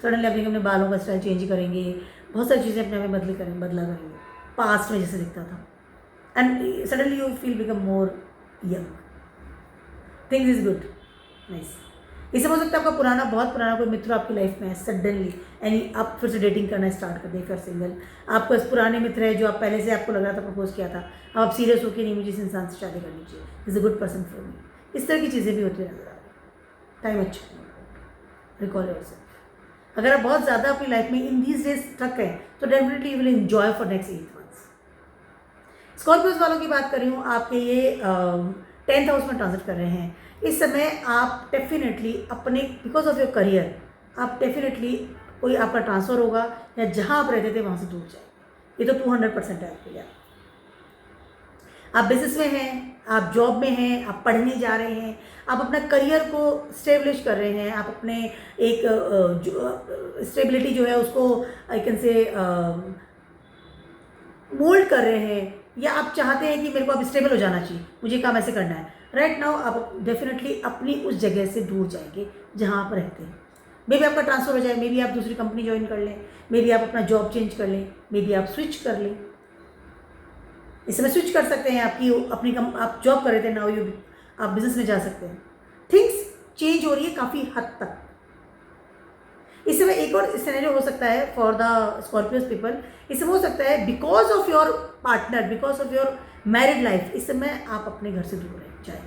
Suddenly अपने बालों का स्टाइल चेंज करेंगे, बहुत सारी चीज़ें अपने में बदला करेंगे, पास्ट में जैसे दिखता था, and suddenly you feel become more young. Things is good, nice. इससे हो सकता है आपका पुराना, बहुत पुराना कोई मित्र आपकी लाइफ में है सडनली, एंड आप फिर से डेटिंग करना स्टार्ट कर दें, फिर सिंगल। आपको इस पुराने मित्र है जो आप पहले से आपको लग रहा था, प्रपोज किया था, अब आप सीरियस होकर नहीं, मुझे इस इंसान से शादी करनी चाहिए, is a good person for me. इस तरह की चीज़ें भी होती नजर आ रही। टाइम अच्छा, रिकॉल योरसेल्फ। अगर आप बहुत ज़्यादा अपनी लाइफ में इन दीज डेज स्टक हैं तो definitely you will enjoy for next 8 months. Scorpios वालों की बात कर रही हूँ, आपके ये 10th हाउस में ट्रांजिट कर रहे हैं इस समय। आप डेफिनेटली अपने बिकॉज ऑफ योर करियर, आप डेफिनेटली कोई आपका ट्रांसफ़र होगा या जहाँ आप रहते थे वहाँ से दूर जाएंगे, ये तो 200% है आपके लिए। आप बिजनेस में हैं, आप जॉब में हैं, आप पढ़ने जा रहे हैं, आप अपना करियर को स्टेब्लिश कर रहे हैं, आप अपने एक स्टेबिलिटी जो है उसको आई कैन से मोल्ड कर रहे हैं, या आप चाहते हैं कि मेरे को अब स्टेबल हो जाना चाहिए, मुझे काम ऐसे करना है। राइट नाउ आप डेफिनेटली अपनी उस जगह से दूर जाएंगे जहाँ आप रहते हैं। मे बी आपका ट्रांसफ़र हो जाए, मे बी आप दूसरी कंपनी ज्वाइन कर लें, मे बी आप अपना जॉब चेंज कर लें, मे बी आप स्विच कर लें। इस समय स्विच कर सकते हैं, आपकी अपनी आप जॉब कर रहे थे, नाउ यू आप बिजनेस में जा सकते हैं। थिंग्स चेंज हो रही है काफ़ी हद तक। इस समय एक और सिनेरियो हो सकता है फॉर द स्कॉर्पियोस पीपल, इस समय हो सकता है because of your partner, because of your married life, इस समय आप अपने घर से दूर रह जाए।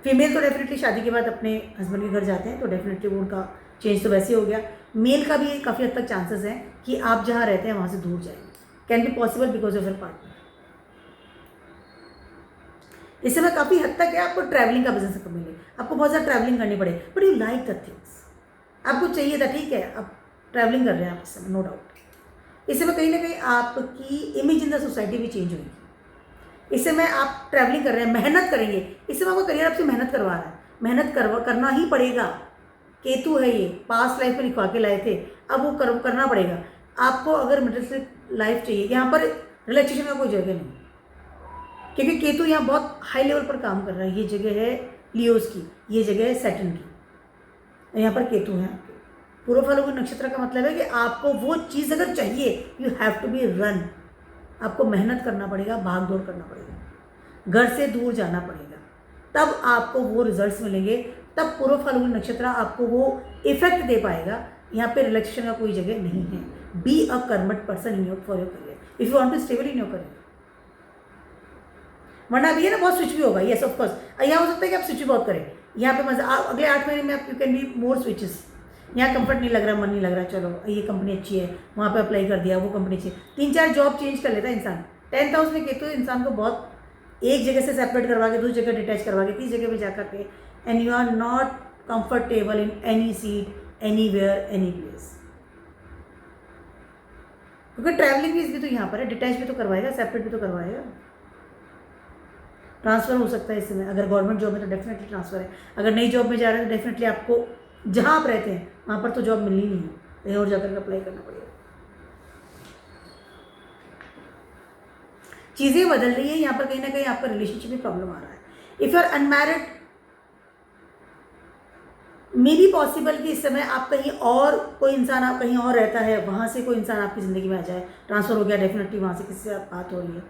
फीमेल तो डेफिनेटली शादी के बाद अपने हस्बैंड के घर जाते हैं, तो डेफिनेटली वो उनका चेंज तो वैसे ही हो गया। मेल का भी काफ़ी हद तक चांसेस हैं कि आप जहाँ रहते हैं वहाँ से दूर जाएंगे, can be possible because of your partner. इस समय काफ़ी हद तक है आपको ट्रैवलिंग का बिजनेस मिले, आपको बहुत ज़्यादा ट्रैवलिंग करनी पड़े, but you like the things, आपको चाहिए था, ठीक है, आप ट्रैवलिंग कर रहे हैं आप इस समय, नो डाउट। इस समय कहीं ना कहीं आपकी इमेज इन द सोसाइटी भी चेंज होगी। इस समय आप ट्रैवलिंग कर रहे हैं, मेहनत करेंगे, इस समय आपका करियर आपसे मेहनत करवा रहा है, मेहनत करना ही पड़ेगा। केतु है ये, पास्ट लाइफ में लिखवा के लाए थे, अब वो करना पड़ेगा आपको। अगर मिडिल लाइफ चाहिए, यहाँ पर रिलैक्सेशन का कोई जगह नहीं, क्योंकि केतु यहाँ बहुत हाई लेवल पर काम कर रहा है। ये जगह है लियोस की, ये जगह है सैटर्न की, यहाँ पर केतु है। पूर्व फाल्गुनी नक्षत्र का मतलब है कि आपको वो चीज़ अगर चाहिए, you have to be run, आपको मेहनत करना पड़ेगा, भाग दौड़ करना पड़ेगा, घर से दूर जाना पड़ेगा, तब आपको वो रिजल्ट्स मिलेंगे, तब पूर्व फाल्गुनी नक्षत्र आपको वो इफेक्ट दे पाएगा। यहाँ पे रिलैक्सेशन का कोई जगह नहीं है। बी अ कर्मठ person in your for your career if you want to stable in your career, वरना अभी है ना बहुत स्विच भी होगा। येस ऑफ कोर्स, यहाँ हो सकता है कि आप स्विच भी बहुत करें, यहाँ पे मजा अगले 8 महीने में आप you can be more switches. यहाँ कंफर्ट नहीं लग रहा, मन नहीं लग रहा, चलो ये कंपनी अच्छी है, वहाँ पे अप्लाई कर दिया, वो कंपनी अच्छी है, 3-4 जॉब चेंज कर लेता है इंसान। 10th हाउस में केतु इंसान को बहुत एक जगह से सेपरेट करवा के दूसरी जगह डिटैच करवा के तीसरी जगह पे जा करके, and you are not comfortable in any seat, anywhere, any place. क्योंकि ट्रैवलिंग भी तो यहाँ पर है, डिटैच भी तो करवाएगा, सेपरेट भी तो करवाएगा। ट्रांसफ़र हो सकता है इस समय, अगर गवर्नमेंट जॉब में तो डेफिनेटली ट्रांसफ़र है, अगर नई जॉब में जा रहे हैं तो डेफिनेटली आपको जहाँ आप रहते हैं वहाँ पर तो जॉब मिलनी नहीं है, कहीं और जाकर अप्लाई करना पड़ेगा। चीज़ें बदल रही है यहाँ पर, कहीं ना कहीं आपका रिलेशनशिप में प्रॉब्लम आ रहा है। If you are unmarried, may be possible कि इस समय आप कहीं और, कोई इंसान आप कहीं और रहता है, वहाँ से कोई इंसान आपकी ज़िंदगी में आ जाए, ट्रांसफ़र हो गया डेफिनेटली, वहाँ से किसी से बात हो रही है,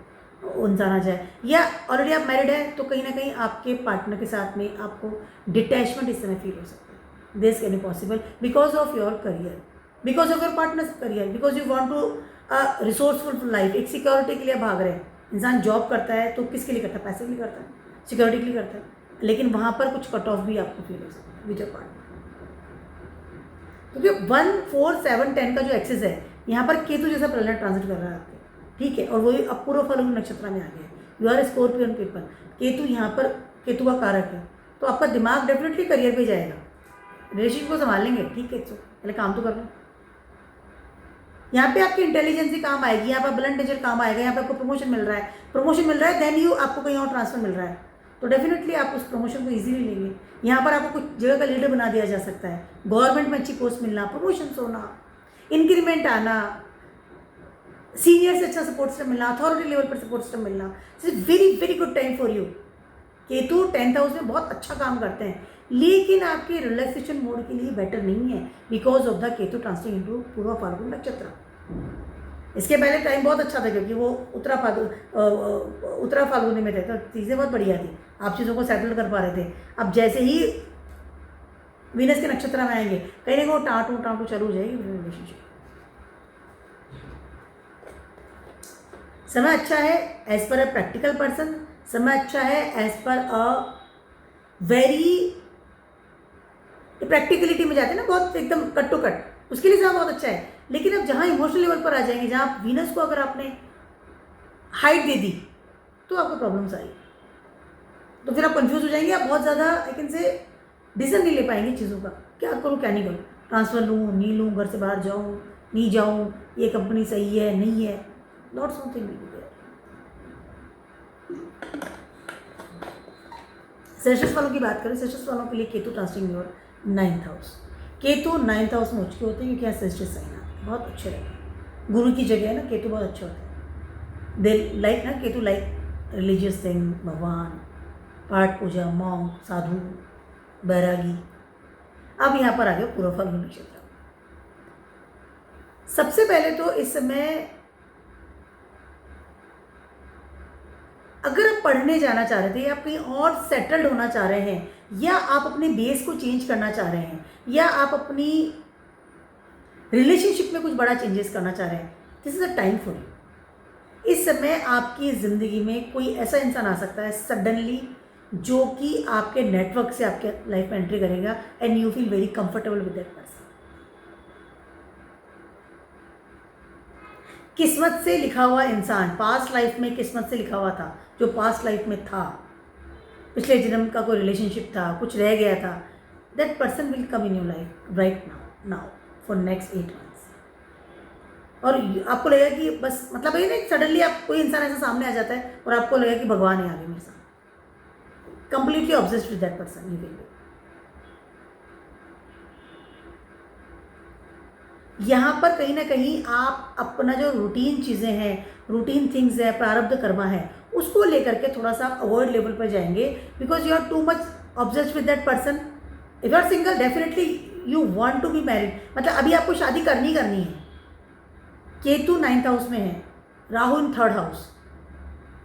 वो इंसान आ जाए, या ऑलरेडी आप मैरिड है तो कहीं ना कहीं आपके पार्टनर के साथ में आपको डिटैचमेंट इस समय फील हो सकता है। This can be possible because of your career, because of your partners career, because you want to resourceful life. एक सिक्योरिटी के लिए भाग रहे हैं। इंसान जॉब करता है तो किसके लिए करता है? पैसे के लिए करता है, सिक्योरिटी के लिए करता है, लेकिन वहाँ पर कुछ कट ऑफ भी आपको फील हो सकता है विद योर पार्टनर। क्योंकि 1, 4, 7, 10 का जो एक्सेस है यहाँ पर केतु जैसा प्लैनेट ट्रांजिट कर रहा है आपके, ठीक है, और वही अब पूर्व फाल्गुनी नक्षत्र में आ गया है। You are scorpion people, Ketu यहाँ पर केतु का कारक है, तो आपका दिमाग डेफिनेटली करियर पे जाएगा, रिलेशनशिप को संभाल लेंगे, ठीक है, पहले काम तो कर लो। यहाँ पे आपकी इंटेलिजेंस ही काम आएगी, यहाँ पर ब्लड नेचर काम आएगा, यहाँ पे आपको प्रमोशन मिल रहा है, देन यू आपको कहीं और ट्रांसफर मिल रहा है, तो डेफिनेटली आप उस प्रमोशन को इजीली लेंगे। यहाँ पर आपको कुछ जगह का लीडर बना दिया जा सकता है, गवर्नमेंट में अच्छी पोस्ट मिलना, प्रमोशन होना, इंक्रीमेंट आना, सीनियर से अच्छा सपोर्ट सिस्टम मिलना, अथॉरिटी लेवल पर सपोर्ट सिस्टम मिलना। It's very very good time for you. Ketu 10th house में बहुत अच्छा काम करते हैं, लेकिन आपके रिलैक्सेशन मोड के लिए बेटर नहीं है because of the Ketu transiting into पूर्व फाल्गुन नक्षत्र। इसके पहले टाइम बहुत अच्छा था क्योंकि वो उत्तरा फाल्गुनी में थे, तो चीज़ें बहुत बढ़िया थी, आप चीज़ों को सेटल कर पा रहे थे। अब जैसे ही वीनस के नक्षत्र में आएंगे, कहीं ना कहीं टाँटू चालू हो जाएगी रिलेशनशिप। समय अच्छा है as per a practical person, समय अच्छा है as per a very practicality में जाते हैं ना, बहुत एकदम कट टू कट, उसके लिए समय बहुत अच्छा है। लेकिन अब जहाँ इमोशनल लेवल पर आ जाएंगे, जहाँ आप वीनस को अगर आपने हाइट दे दी तो आपको प्रॉब्लम्स आई, तो फिर आप कंफ्यूज हो जाएंगे, आप बहुत ज़्यादा आई कैन से डिसीजन नहीं ले पाएंगे चीज़ों का, क्या करूँ क्या नहीं करूँ, ट्रांसफ़र लूँ नहीं लूँ, घर से बाहर जाऊँ नहीं जाऊँ, ये कंपनी सही है नहीं है, lots of thing will be there. सेशस वालों की बात करें, सेशस वालों के लिए Ketu transiting your 9th house, Ketu 9th house में उठ के होते हैं क्योंकि यहाँ सेशस साइन आते हैं, बहुत अच्छे रहते हैं, गुरु की जगह है ना, केतु बहुत अच्छे होते हैं। दे लाइक ना, केतु लाइक रिलीजियस थिंग, भगवान, पाठ पूजा, मॉन्क, साधु, बैरागी। अब यहाँ पर आ गया पूर्व फाल्गुनी नक्षत्र। सबसे पहले तो इस समय अगर आप पढ़ने जाना चाह रहे थे, या आप कहीं और सेटल्ड होना चाह रहे हैं, या आप अपने बेस को चेंज करना चाह रहे हैं, या आप अपनी रिलेशनशिप में कुछ बड़ा चेंजेस करना चाह रहे हैं, this is a time for you. इस समय आपकी ज़िंदगी में कोई ऐसा इंसान आ सकता है सडनली जो कि आपके नेटवर्क से आपके लाइफ में एंट्री करेगा and you feel very comfortable with that person. किस्मत से लिखा हुआ इंसान, पास्ट लाइफ में किस्मत से लिखा हुआ था, जो पास्ट लाइफ में था, पिछले जन्म का कोई रिलेशनशिप था, कुछ रह गया था, that person will come in your life right now for next 8 months। और आपको लगेगा कि बस मतलब ये नहीं, सडनली आप कोई इंसान ऐसा सामने आ जाता है और आपको लगेगा कि भगवान ही आ गए मेरे साथ, completely obsessed with that person you will B. यहाँ पर कहीं ना कहीं आप अपना जो रूटीन चीज़ें हैं, रूटीन थिंग्स है, प्रारब्ध कर्मा है, उसको लेकर के थोड़ा सा अवॉइड लेवल पर जाएंगे because you are too much obsessed with that person. If you are single definitely you want to be married, मतलब अभी आपको शादी करनी है। केतु 9th हाउस में है, राहु इन 3rd हाउस,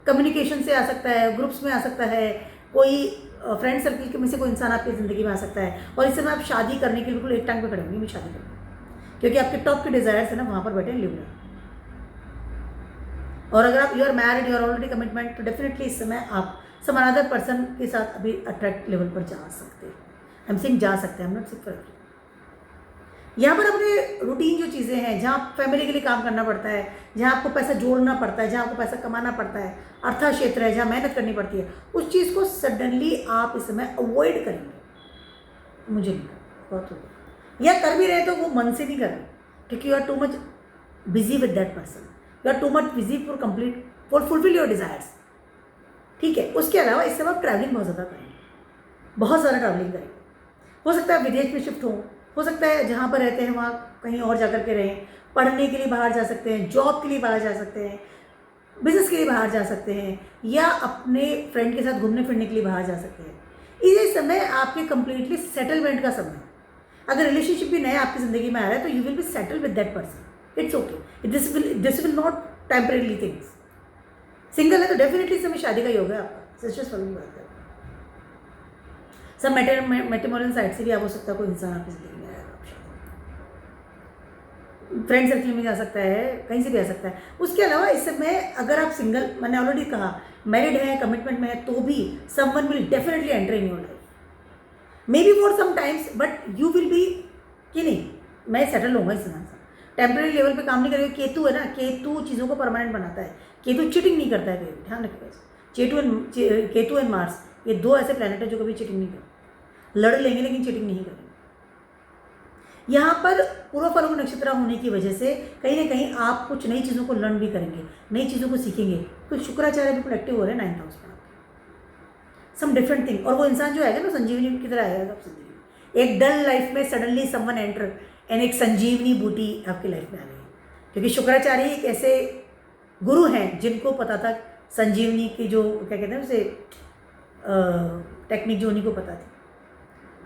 कम्युनिकेशन से आ सकता है, ग्रुप्स में आ सकता है, कोई फ्रेंड सर्किल में से कोई इंसान आपकी ज़िंदगी में आ सकता है, और इस समय आप शादी करने के लिए बिल्कुल एक टांग पे खड़े होंगे, मैं शादी करूँगी, क्योंकि आपके टॉप के डिजायर्स है ना वहाँ पर बैठे हैं लिब्रा। और अगर आप you are married, you are already commitment, तो डेफिनेटली इस समय आप सम अनदर पर्सन के साथ अभी अट्रैक्ट लेवल पर जा सकते हैं। आई एम सेइंग जा सकते हैं, I am not saying for every. यहाँ पर अपने रूटीन जो चीज़ें हैं, जहाँ फैमिली के लिए काम करना पड़ता है, जहाँ आपको पैसा जोड़ना पड़ता है, जहाँ आपको पैसा कमाना पड़ता है, अर्था क्षेत्र है जहाँ मेहनत करनी पड़ती है, उस चीज़ को सडनली आप इस समय अवॉइड करेंगे। मुझे नहीं करना, बहुत हो गया, या कर भी रहे तो वो मन से नहीं कर रहे क्योंकि you are too much busy with that person, you are too much busy for fulfil your desires, ठीक है। उसके अलावा इस समय आप ट्रैवलिंग बहुत ज़्यादा करेंगे, बहुत ज़्यादा ट्रैवलिंग करेंगे, हो सकता है विदेश में शिफ्ट हो सकता है जहाँ पर रहते हैं वहाँ कहीं और जा कर के रहें, पढ़ने के लिए बाहर जा सकते हैं, जॉब के लिए बाहर जा सकते हैं, बिजनेस के लिए बाहर जा सकते हैं, या अपने फ्रेंड के साथ घूमने फिरने के लिए बाहर जा सकते हैं। ये समय आपके कंप्लीटली सेटलमेंट का समय है। अगर रिलेशनशिप भी नया आपकी ज़िंदगी में आ रहा है तो you will be settle with that person, it's okay, this will not temporary things. Single है तो डेफिनेटली इस समय शादी का योग है आपका, सिस्टर्स फॉलो की बात करें। सब मैट्रिमोनियल साइड से भी आप हो सकता है कोई इंसान आपकी ज़िंदगी में आएगा, फ्रेंड सर्कल में जा सकता है, कहीं से भी आ सकता है। उसके अलावा इस समय अगर आप सिंगल, मैंने ऑलरेडी कहा, मैरिड है, कमिटमेंट में है, तो भी someone will definitely enter in your life, may be for some times, but you will be कि नहीं मैं सेटल होऊंगा इस समय। टेम्परेरी लेवल पे काम नहीं करेगा। केतु है ना, केतु चीज़ों को परमानेंट बनाता है, केतु चीटिंग नहीं करता है कभी, ध्यान रखिएगा। केतु एंड मार्स ये दो ऐसे प्लैनेट है जो कभी चीटिंग नहीं करते, लड़ लेंगे लेकिन चीटिंग नहीं करेंगे। यहाँ पर पूर्व फाल्गुनी नक्षत्र होने की वजह से कहीं ना कहीं आप कुछ नई चीज़ों को लर्न भी करेंगे, नई चीज़ों को सीखेंगे। कुछ शुक्राचार्य बिल्कुल एक्टिव हो रहे हैं 9th हाउस में, सम डिफरेंट थिंग। और वो इंसान जो आएगा ना संजीवनी की तरह आएगा आपकी जिंदगी में। एक डल लाइफ में सडनली समवन एंटर एंड एक संजीवनी बूटी आपकी लाइफ में आ गई है, क्योंकि शुक्राचार्य एक ऐसे गुरु हैं जिनको पता था संजीवनी की जो क्या कहते हैं उसे टेक्निक जो उन्हीं को पता थी।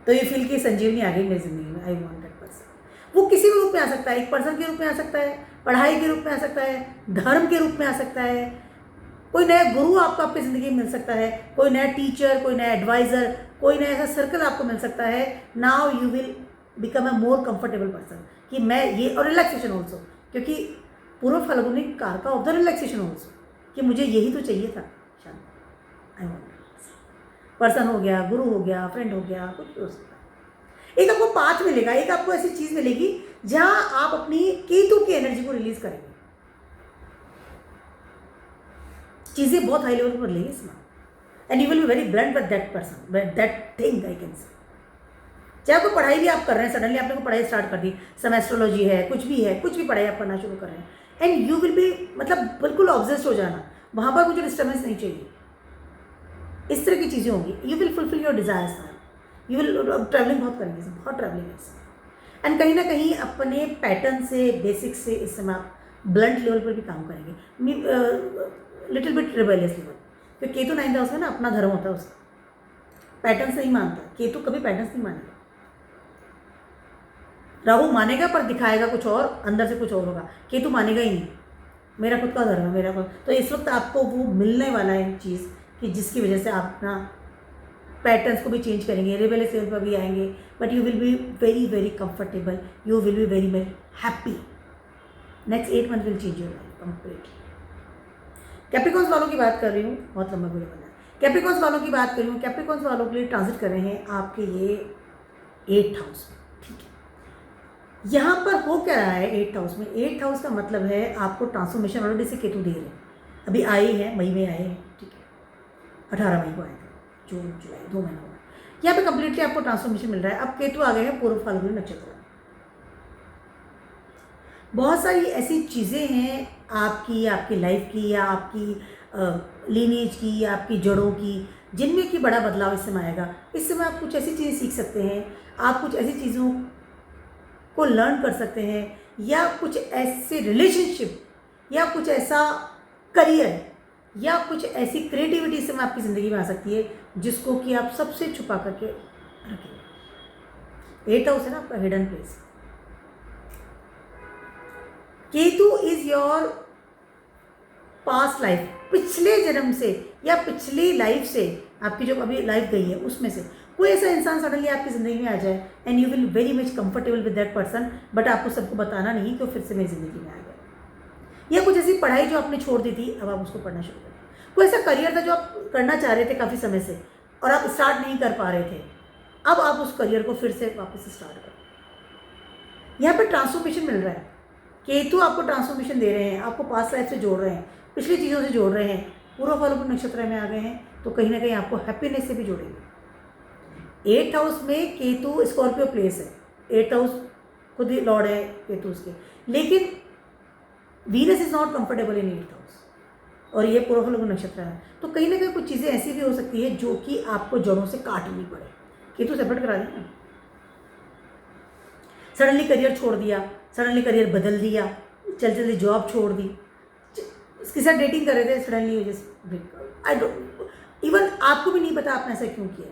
तो ये फील कि संजीवनी आ गई मेरी जिंदगी में, आई वॉन्ट दैट पर्सन। वो किसी भी रूप में आ सकता है, एक पर्सन के रूप में आ सकता है, पढ़ाई के रूप में आ सकता है, धर्म के रूप में आ सकता है, कोई नया गुरु आपको आपकी ज़िंदगी में मिल सकता है, कोई नया टीचर, कोई नया एडवाइज़र, कोई नया ऐसा सर्कल आपको मिल सकता है। Now you will become a more comfortable person कि मैं ये, और रिलैक्सेशन ऑल्सो, क्योंकि पूर्व फाल्गुनी कारका ऑफ द रिलैक्सेशन ऑल्सो, कि मुझे यही तो चाहिए था शायद। आई वॉन्ट पर्सन हो गया, गुरु हो गया, फ्रेंड हो गया, कुछ भी हो सकता है। एक आपको पाथ मिलेगा, एक आपको ऐसी चीज़ मिलेगी जहाँ आप अपनी केतु की एनर्जी को रिलीज करेंगे। चीज़ें बहुत हाई लेवल पर लेंगी इसमें, and you will be very blunt with that person, with that thing I can से। चाहे आपको पढ़ाई भी आप कर रहे हैं, सडनली आपने को पढ़ाई स्टार्ट कर दी, सम एस्ट्रोलॉजी है, कुछ भी पढ़ाई आप करना शुरू कर रहे हैं, एंड यू विल बी मतलब बिल्कुल ऑब्सेस्ड हो जाना, वहाँ पर मुझे डिस्टर्बेंस नहीं चाहिए। इस तरह की चीज़ें होंगी, you will fulfil your desires, you will travelling बहुत करेंगे, बहुत ट्रैवलिंग है। एंड कहीं ना कहीं अपने पैटर्न से, बेसिक से इस समय आप ब्लंट लेवल पर भी काम करेंगे, लिटिल बिट रिबेलियस लेवल। तो केतु 9th हाउस में ना अपना धर्म होता है उसका, पैटर्न्स नहीं मानता। केतु कभी पैटर्न्स नहीं मानेगा। राहु मानेगा पर दिखाएगा कुछ और, अंदर से कुछ और होगा। केतु मानेगा ही नहीं, मेरा खुद का धर्म है, मेरा खुद। तो इस वक्त आपको वो मिलने वाला है चीज़ कि जिसकी वजह से आप अपना पैटर्न्स को भी चेंज करेंगे, रिबेलियस लेवल पर भी आएंगे, but you will be very very comfortable, you will be very very happy. Next 8 month will change your life completely. Capricorns वालों की बात कर रही हूँ, बहुत लंबा वीडियो बना है। कैप्रिकॉर्न्स वालों की बात कर रही हूँ। कैप्रिकॉर्न्स वालों के लिए ट्रांजिट कर रहे हैं आपके ये 8th हाउस में, ठीक है। यहाँ पर हो क्या रहा है 8th हाउस में? 8th हाउस का मतलब है आपको ट्रांसफॉर्मेशन ऑलरेडी से केतु दे रहे हैं, अभी आए हैं, मई में आए हैं, ठीक है, 18 मई को आए थे, जून जुलाई 2 महीना हुआ। यहाँ पे कंप्लीटली आपको ट्रांसफॉर्मेशन मिल रहा है। अब केतु आ गए हैं पूर्व फाल्गुनी नक्षत्र। बहुत सारी ऐसी चीज़ें हैं आपकी लाइफ की, या आपकी लीनेज की, या आपकी जड़ों की, जिनमें कि बड़ा बदलाव इस समय आएगा। इस समय आप कुछ ऐसी चीज़ें सीख सकते हैं, आप कुछ ऐसी चीज़ों को लर्न कर सकते हैं, या कुछ ऐसे रिलेशनशिप, या कुछ ऐसा करियर, या कुछ ऐसी क्रिएटिविटी इस समय आपकी ज़िंदगी में आ सकती है जिसको कि आप सबसे छुपा करके रखेंगे। 8th हाउस है ना आपका hidden place. Ketu is your past life, पिछले जन्म से या पिछली लाइफ से, आपकी जो अभी लाइफ गई है उसमें से कोई ऐसा इंसान सडनली आपकी ज़िंदगी में आ जाए, and you will very much comfortable with that person, but आपको सबको बताना नहीं कि वो फिर से मेरी ज़िंदगी में आ गया। या कुछ ऐसी पढ़ाई जो आपने छोड़ दी थी, अब आप उसको पढ़ना शुरू करें। कोई ऐसा करियर था जो आप करना चाह रहे थे काफ़ी समय से और आप स्टार्ट नहीं कर पा रहे थे, अब आप उस करियर को फिर से वापस स्टार्ट करें। यहाँ पर ट्रांसफॉर्मेशन मिल रहा है। केतु आपको ट्रांसफॉर्मेशन दे रहे हैं, आपको पास्ट लाइफ से जोड़ रहे हैं, पिछली चीज़ों से जोड़ रहे हैं। पूर्व फाल्गुनी नक्षत्र में आ गए हैं तो कहीं ना कहीं आपको हैप्पीनेस से भी जोड़ेंगे। 8th हाउस में केतु स्कॉर्पियो प्लेस है, 8th हाउस खुद ही लॉर्ड है केतु उसके, लेकिन Venus is not comfortable in 8th house, और ये पूर्व फाल्गुनी नक्षत्र है। तो कहीं ना कहीं कुछ चीज़ें ऐसी भी हो सकती है जो कि आपको जड़ों से काटनी पड़े। केतु सेपरेट करा देना, सडनली करियर छोड़ दिया, सडनली करियर बदल दिया, जल्दी जॉब छोड़ दी, इसके साथ डेटिंग कर रहे थे, suddenly just I don't, even आपको भी नहीं पता आपने ऐसा क्यों किया।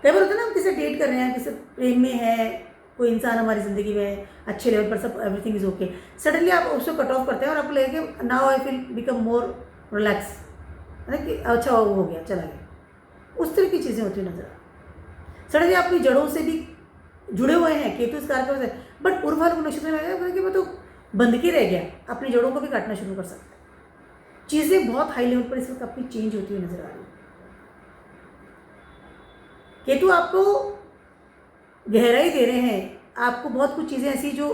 कई बार होता है ना, हम किसी डेट कर रहे हैं, किसी प्रेम में है, कोई इंसान हमारी ज़िंदगी में अच्छे लेवल पर, सब एवरीथिंग इज़ ओके, सडनली आप उसको कट ऑफ करते हैं और आपको लगेगा now I feel become more relax, है ना, कि अच्छा वो हो गया, चला गया, उस तरह की चीज़ें होती नजर आ। सडनली अपनी जड़ों से भी जुड़े हुए हैं, केतु इस कारक से, बट पूर्व फाल्गुन नक्षत्र में आएगा कि मैं तो बंद के रह गया, अपनी जड़ों को भी काटना शुरू कर सकता है। चीज़ें बहुत हाई लेवल पर इस वक्त अपनी चेंज होती हुई नजर आ रही है। केतु आपको गहराई दे रहे हैं, आपको बहुत कुछ चीज़ें ऐसी जो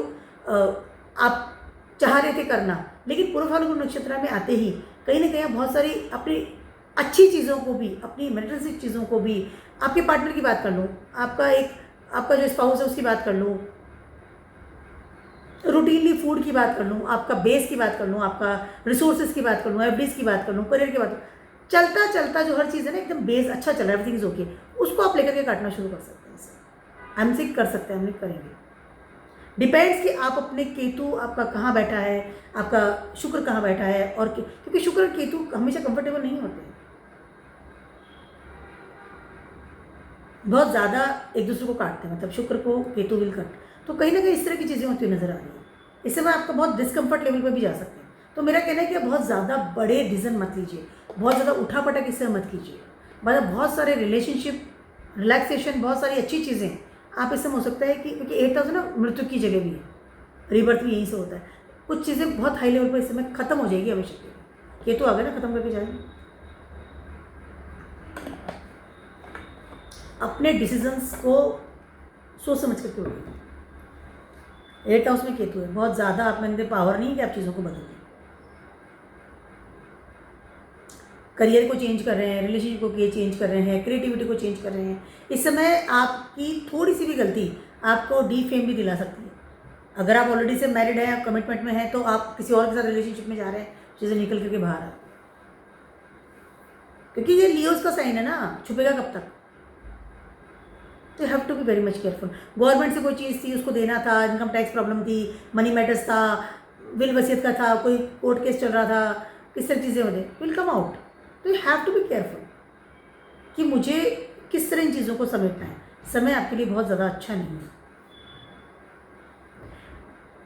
आप चाह रहे थे करना, लेकिन पूर्व फाल्गुन नक्षत्र में आते ही कहीं ना कहीं बहुत सारी अपनी अच्छी चीज़ों को भी, अपनी मेटेरियलिस्टिक चीज़ों को भी, आपके पार्टनर की बात कर लो, आपका जो स्पाउस है उसकी बात कर लो, रूटीनली फूड की बात कर लूँ, आपका बेस की बात कर लूँ, आपका रिसोर्सेज की बात कर लूँ, एफडीज की बात कर लूँ, करियर की बात, चलता चलता जो हर चीज़ है ना, एकदम बेस अच्छा चल रहा है, एवरीथिंग इज ओके, उसको आप लेकर के काटना शुरू कर सकते हैं। हम सिक कर सकते हैं, हम नहीं करेंगे। डिपेंड्स कि आप अपने केतु आपका कहाँ बैठा है, आपका शुक्र कहाँ बैठा है, और क्योंकि शुक्र और केतु हमेशा कंफर्टेबल नहीं होते हैं, बहुत ज़्यादा एक दूसरे को काटते हैं, मतलब शुक्र को केतु विल कट, तो कहीं ना कहीं इस तरह की चीज़ें होती नजर आ रही है। इससे मैं आपका बहुत डिस्कम्फर्ट लेवल पर भी जा सकते हैं। तो मेरा कहना है कि आप बहुत ज़्यादा बड़े डिसीजन मत लीजिए, बहुत ज़्यादा उठापटक इससे मत कीजिए, मतलब बहुत सारे रिलेशनशिप, रिलैक्सेशन, बहुत सारी अच्छी चीज़ें आप इससे हो सकता है कि, क्योंकि 8 हाउस ना मृत्यु की जगह भी है, रीबर्थ भी यहीं से होता है, कुछ चीज़ें बहुत हाई लेवल पर इस समय खत्म हो जाएगी हमेशा के लिए। केतु आ गए ना, खत्म करके जाएंगे। अपने डिसीजंस को सोच समझ करके उठाइए। 8 हाउस में केतु है, बहुत ज़्यादा आप में अंदर पावर नहीं है कि आप चीज़ों को बदल दें। करियर को चेंज कर रहे हैं, रिलेशनशिप को चेंज कर रहे हैं, क्रिएटिविटी को चेंज कर रहे हैं। इस समय आपकी थोड़ी सी भी गलती आपको डी फेम भी दिला सकती है। अगर आप ऑलरेडी से मैरिड हैं, कमिटमेंट में हैं, तो आप किसी और के साथ रिलेशनशिप में जा रहे हैं, चीज़ें निकल करके बाहर आ, क्योंकि ये लियोस का साइन है ना, छुपेगा कब तक। तो you have to be very much careful. Government से कोई चीज़ थी, उसको देना था, इनकम टैक्स प्रॉब्लम थी, मनी मैटर्स था, विल वसीयत का था, कोई कोर्ट केस चल रहा था, किस तरह चीज़ें हो जाए, विल कम आउट। तो you have to be careful कि मुझे किस तरह इन चीज़ों को समेटना है। समय आपके लिए बहुत ज़्यादा अच्छा नहीं है।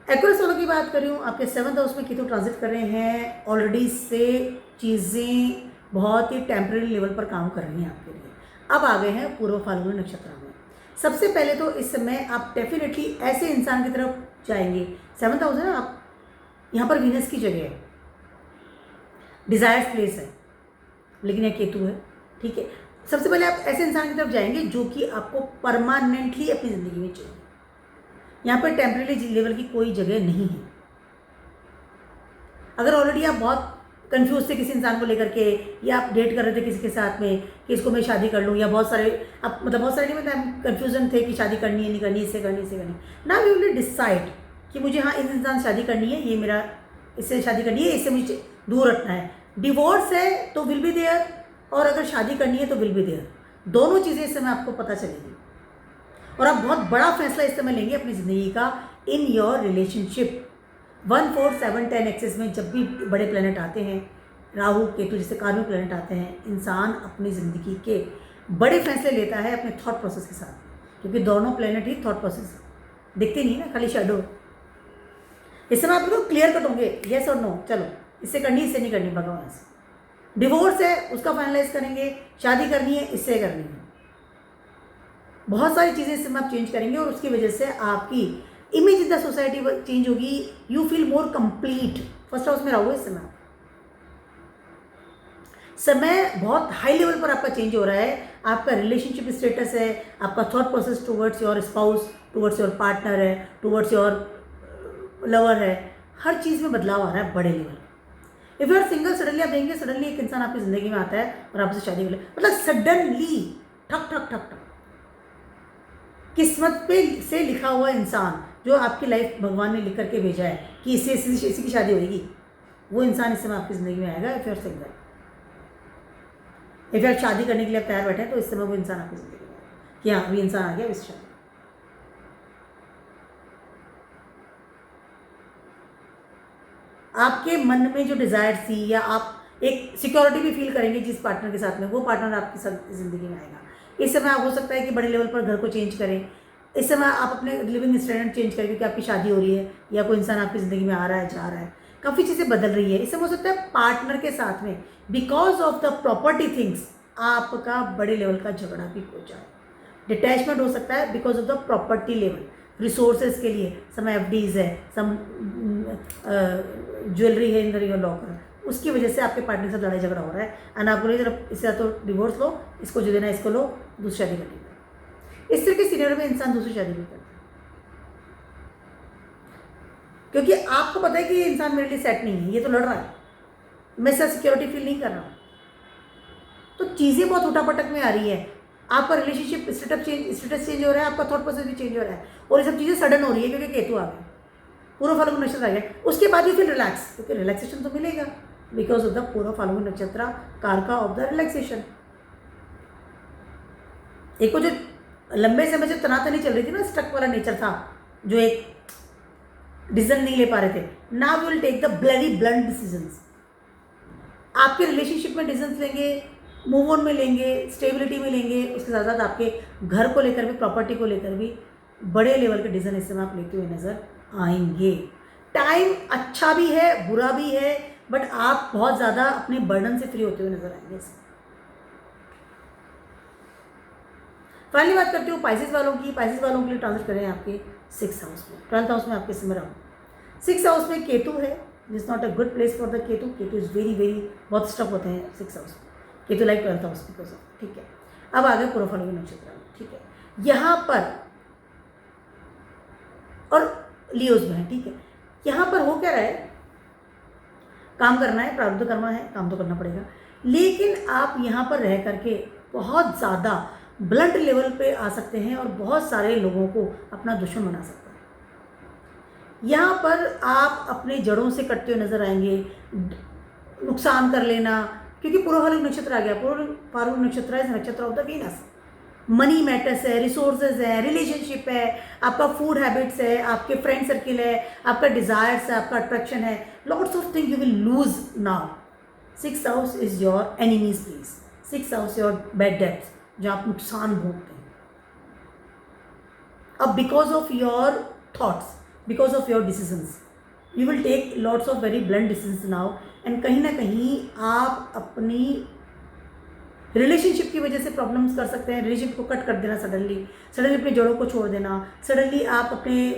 एक्वारियस वालों की बात करूँ, आपके 7th हाउस में केतु ट्रांजिट कर रहे हैं, ऑलरेडी से चीज़ें बहुत ही टेम्परेरी लेवल पर काम कर रही हैं आपके लिए। अब आ गए हैं पूर्व फाल्गुनी नक्षत्र में। सबसे पहले तो इस समय आप डेफिनेटली ऐसे इंसान की तरफ जाएंगे, 7th हाउस है ना, आप यहाँ पर वीनस की जगह है, डिज़ायर्स प्लेस है, लेकिन यह केतु है, ठीक है। सबसे पहले आप ऐसे इंसान की तरफ जाएंगे जो कि आपको परमानेंटली अपनी ज़िंदगी में चाहिए। यहाँ पर टेम्परेरी लेवल की कोई जगह नहीं है। अगर ऑलरेडी आप बहुत कंफ्यूज थे किसी इंसान को लेकर के, या आप डेट कर रहे थे किसी के साथ में कि इसको मैं शादी कर लूँ, या बहुत सारे आप मतलब बहुत सारे नहीं, मतलब कन्फ्यूजन थे कि शादी करनी है नहीं करनी, इससे करनी इससे करनी, ना वी विल डिसाइड कि मुझे हाँ इस इंसान से शादी करनी है, ये मेरा इससे शादी करनी है, इससे मुझे दूर रखना है। डिवोर्स है तो विल बी देयर, और अगर शादी करनी है तो विल बी देयर। दोनों चीज़ें इस समय आपको पता चलेगी, और आप बहुत बड़ा फैसला इस समय लेंगे अपनी ज़िंदगी का इन योर रिलेशनशिप। 1, 4, 7, 10 एक्सेस में जब भी बड़े प्लैनेट आते हैं, राहु केतु जैसे कार्मिक प्लैनेट आते हैं, इंसान अपनी ज़िंदगी के बड़े फैसले लेता है अपने थॉट प्रोसेस के साथ, क्योंकि दोनों प्लैनेट ही थॉट प्रोसेस दिखते नहीं ना, खाली शेडो। इस समय आप लोग क्लियर कट होंगे, येस और नो, चलो इससे करनी इससे नहीं करनी, भगवान से। डिवोर्स है उसका फाइनलाइज करेंगे, शादी करनी है इससे करनी है, बहुत सारी चीज़ें इस समय आप चेंज करेंगे, और उसकी वजह से आपकी image in the society change होगी। You feel more complete. First house में रहोगे इस समय बहुत हाई लेवल पर आपका चेंज हो रहा है। आपका रिलेशनशिप स्टेटस है, आपका thought process towards your spouse, towards your partner है, टुवर्ड्स योर लवर है, हर चीज़ में बदलाव आ रहा है बड़े level. If you are single, suddenly आप देंगे, सडनली एक इंसान आपकी ज़िंदगी में आता है और आपसे शादी हो गई, मतलब सडनली ठक ठक ठक ठक किस्मत पे से लिखा हुआ इंसान जो आपकी लाइफ भगवान ने लिख करके भेजा है कि इससे इसी की शादी होगी, वो इंसान इस समय आपकी ज़िंदगी में आएगा। If you are single, if you are शादी करने के लिए आप तैयार बैठे हैं, तो इस समय वो इंसान आपकी ज़िंदगी में आएगा। कि हाँ अभी इंसान आ गया इस शादी। आपके मन में जो डिज़ायर थी या आप एक सिक्योरिटी भी फील करेंगे जिस पार्टनर के साथ में, वो पार्टनर आपकी ज़िंदगी में आएगा। इस समय आप हो सकता है कि बड़े लेवल पर घर को चेंज करें, इस समय आप अपने लिविंग स्टैंडर्ड चेंज करें क्योंकि आपकी शादी हो रही है या कोई इंसान आपकी ज़िंदगी में आ रहा है जा रहा है, काफ़ी चीज़ें बदल रही है। इस समय हो सकता है पार्टनर के साथ में because of the property things आपका बड़े लेवल का झगड़ा भी हो जाए। डिटैचमेंट हो सकता है because of the property level, resources के लिए, सम एफडीज है, सम ज्वेलरी है इन योर लॉकर, उसकी वजह से आपके पार्टनर के साथ लड़ाई झगड़ा हो रहा है एंड आप बोले जरा इससे तो डिवोर्स लो, इसको जो देना इसको लो, दूसरी शादी कर लीजिए। इस तरह के सिनेरियो में इंसान दूसरी शादी भी करता है क्योंकि आपको पता है कि ये इंसान मेरे लिए सेट नहीं है, ये तो लड़ रहा है, मैं इससे सिक्योरिटी फील नहीं कर रहा हूँ। तो चीज़ें बहुत उठापटक में आ रही है, आपका रिलेशनशिप स्टेटस चेंज हो रहा है, आपका थॉट प्रोसेस भी चेंज हो रहा है और ये सब चीज़ें सडन हो रही है क्योंकि केतु आ गया, पूर्व फाल्गुन नक्षत्र आ गया। उसके बाद भी फिर रिलैक्स, क्योंकि रिलैक्सेशन तो मिलेगा बिकॉज ऑफ द पूर्व फाल्गुन नक्षत्र कारका ऑफ द रिलैक्सेशन। एक को जो लंबे समय जो तनातनी चल रही थी ना, स्टक वाला नेचर था, जो एक डिसीजन नहीं ले पा रहे थे, now you will take the bloody blunt decisions. आपके रिलेशनशिप में डिसीजंस लेंगे, मूव ऑन में लेंगे, स्टेबिलिटी में लेंगे, उसके साथ साथ आपके घर को लेकर भी, प्रॉपर्टी को लेकर भी बड़े लेवल के डिसीजन इस समय आप लेते हुए नजर आएंगे। टाइम अच्छा भी है, बुरा भी है, बट आप बहुत ज़्यादा अपने बर्डन से फ्री होते हुए नजर आएंगे। फाइनली बात करती हूँ पाइसेस वालों की। पाइसेस वालों के लिए ट्रांजिट करें आपके 6th हाउस में, 12th हाउस में आपके समय राहु। 6th हाउस में केतु है, this not a good place for the Ketu. Ketu is very very बहुत स्टक होते हैं 6th हाउस में, Ketu like 12th house because of, ठीक है। अब आ गए पूर्व फाल्गुनी नक्षत्र में, ठीक है, यहाँ पर और लियोज में है, ठीक है। यहाँ पर हो क्या रहा है, काम करना है, प्रारब्ध कर्म है, काम तो करना पड़ेगा, लेकिन आप यहाँ पर रह करके बहुत ज़्यादा ब्लंट लेवल पे आ सकते हैं और बहुत सारे लोगों को अपना दुश्मन बना सकते हैं। यहाँ पर आप अपने जड़ों से कटते हुए नजर आएंगे, नुकसान कर लेना, क्योंकि पूर्व फाल्गुन नक्षत्र आ गया। पूर्व फाल्गुन नक्षत्र है नक्षत्र of the Venus. Money matters है, रिसोर्सेज है, रिलेशनशिप है, आपका फूड हैबिट्स है, आपके फ्रेंड सर्किल है, आपका डिजायर्स है, आपका अट्रैक्शन है, lots of thing you will lose now. 6th house is your enemies place, 6th house your bad debts, जहाँ आप नुकसान भोगते हैं। अब because of your thoughts, because of your decisions, you will take lots of very blunt decisions now and कहीं ना कहीं आप अपनी रिलेशनशिप की वजह से प्रॉब्लम्स कर सकते हैं। रिलेशनशिप को कट कर देना, सडनली अपने जड़ों को छोड़ देना, सडनली आप अपने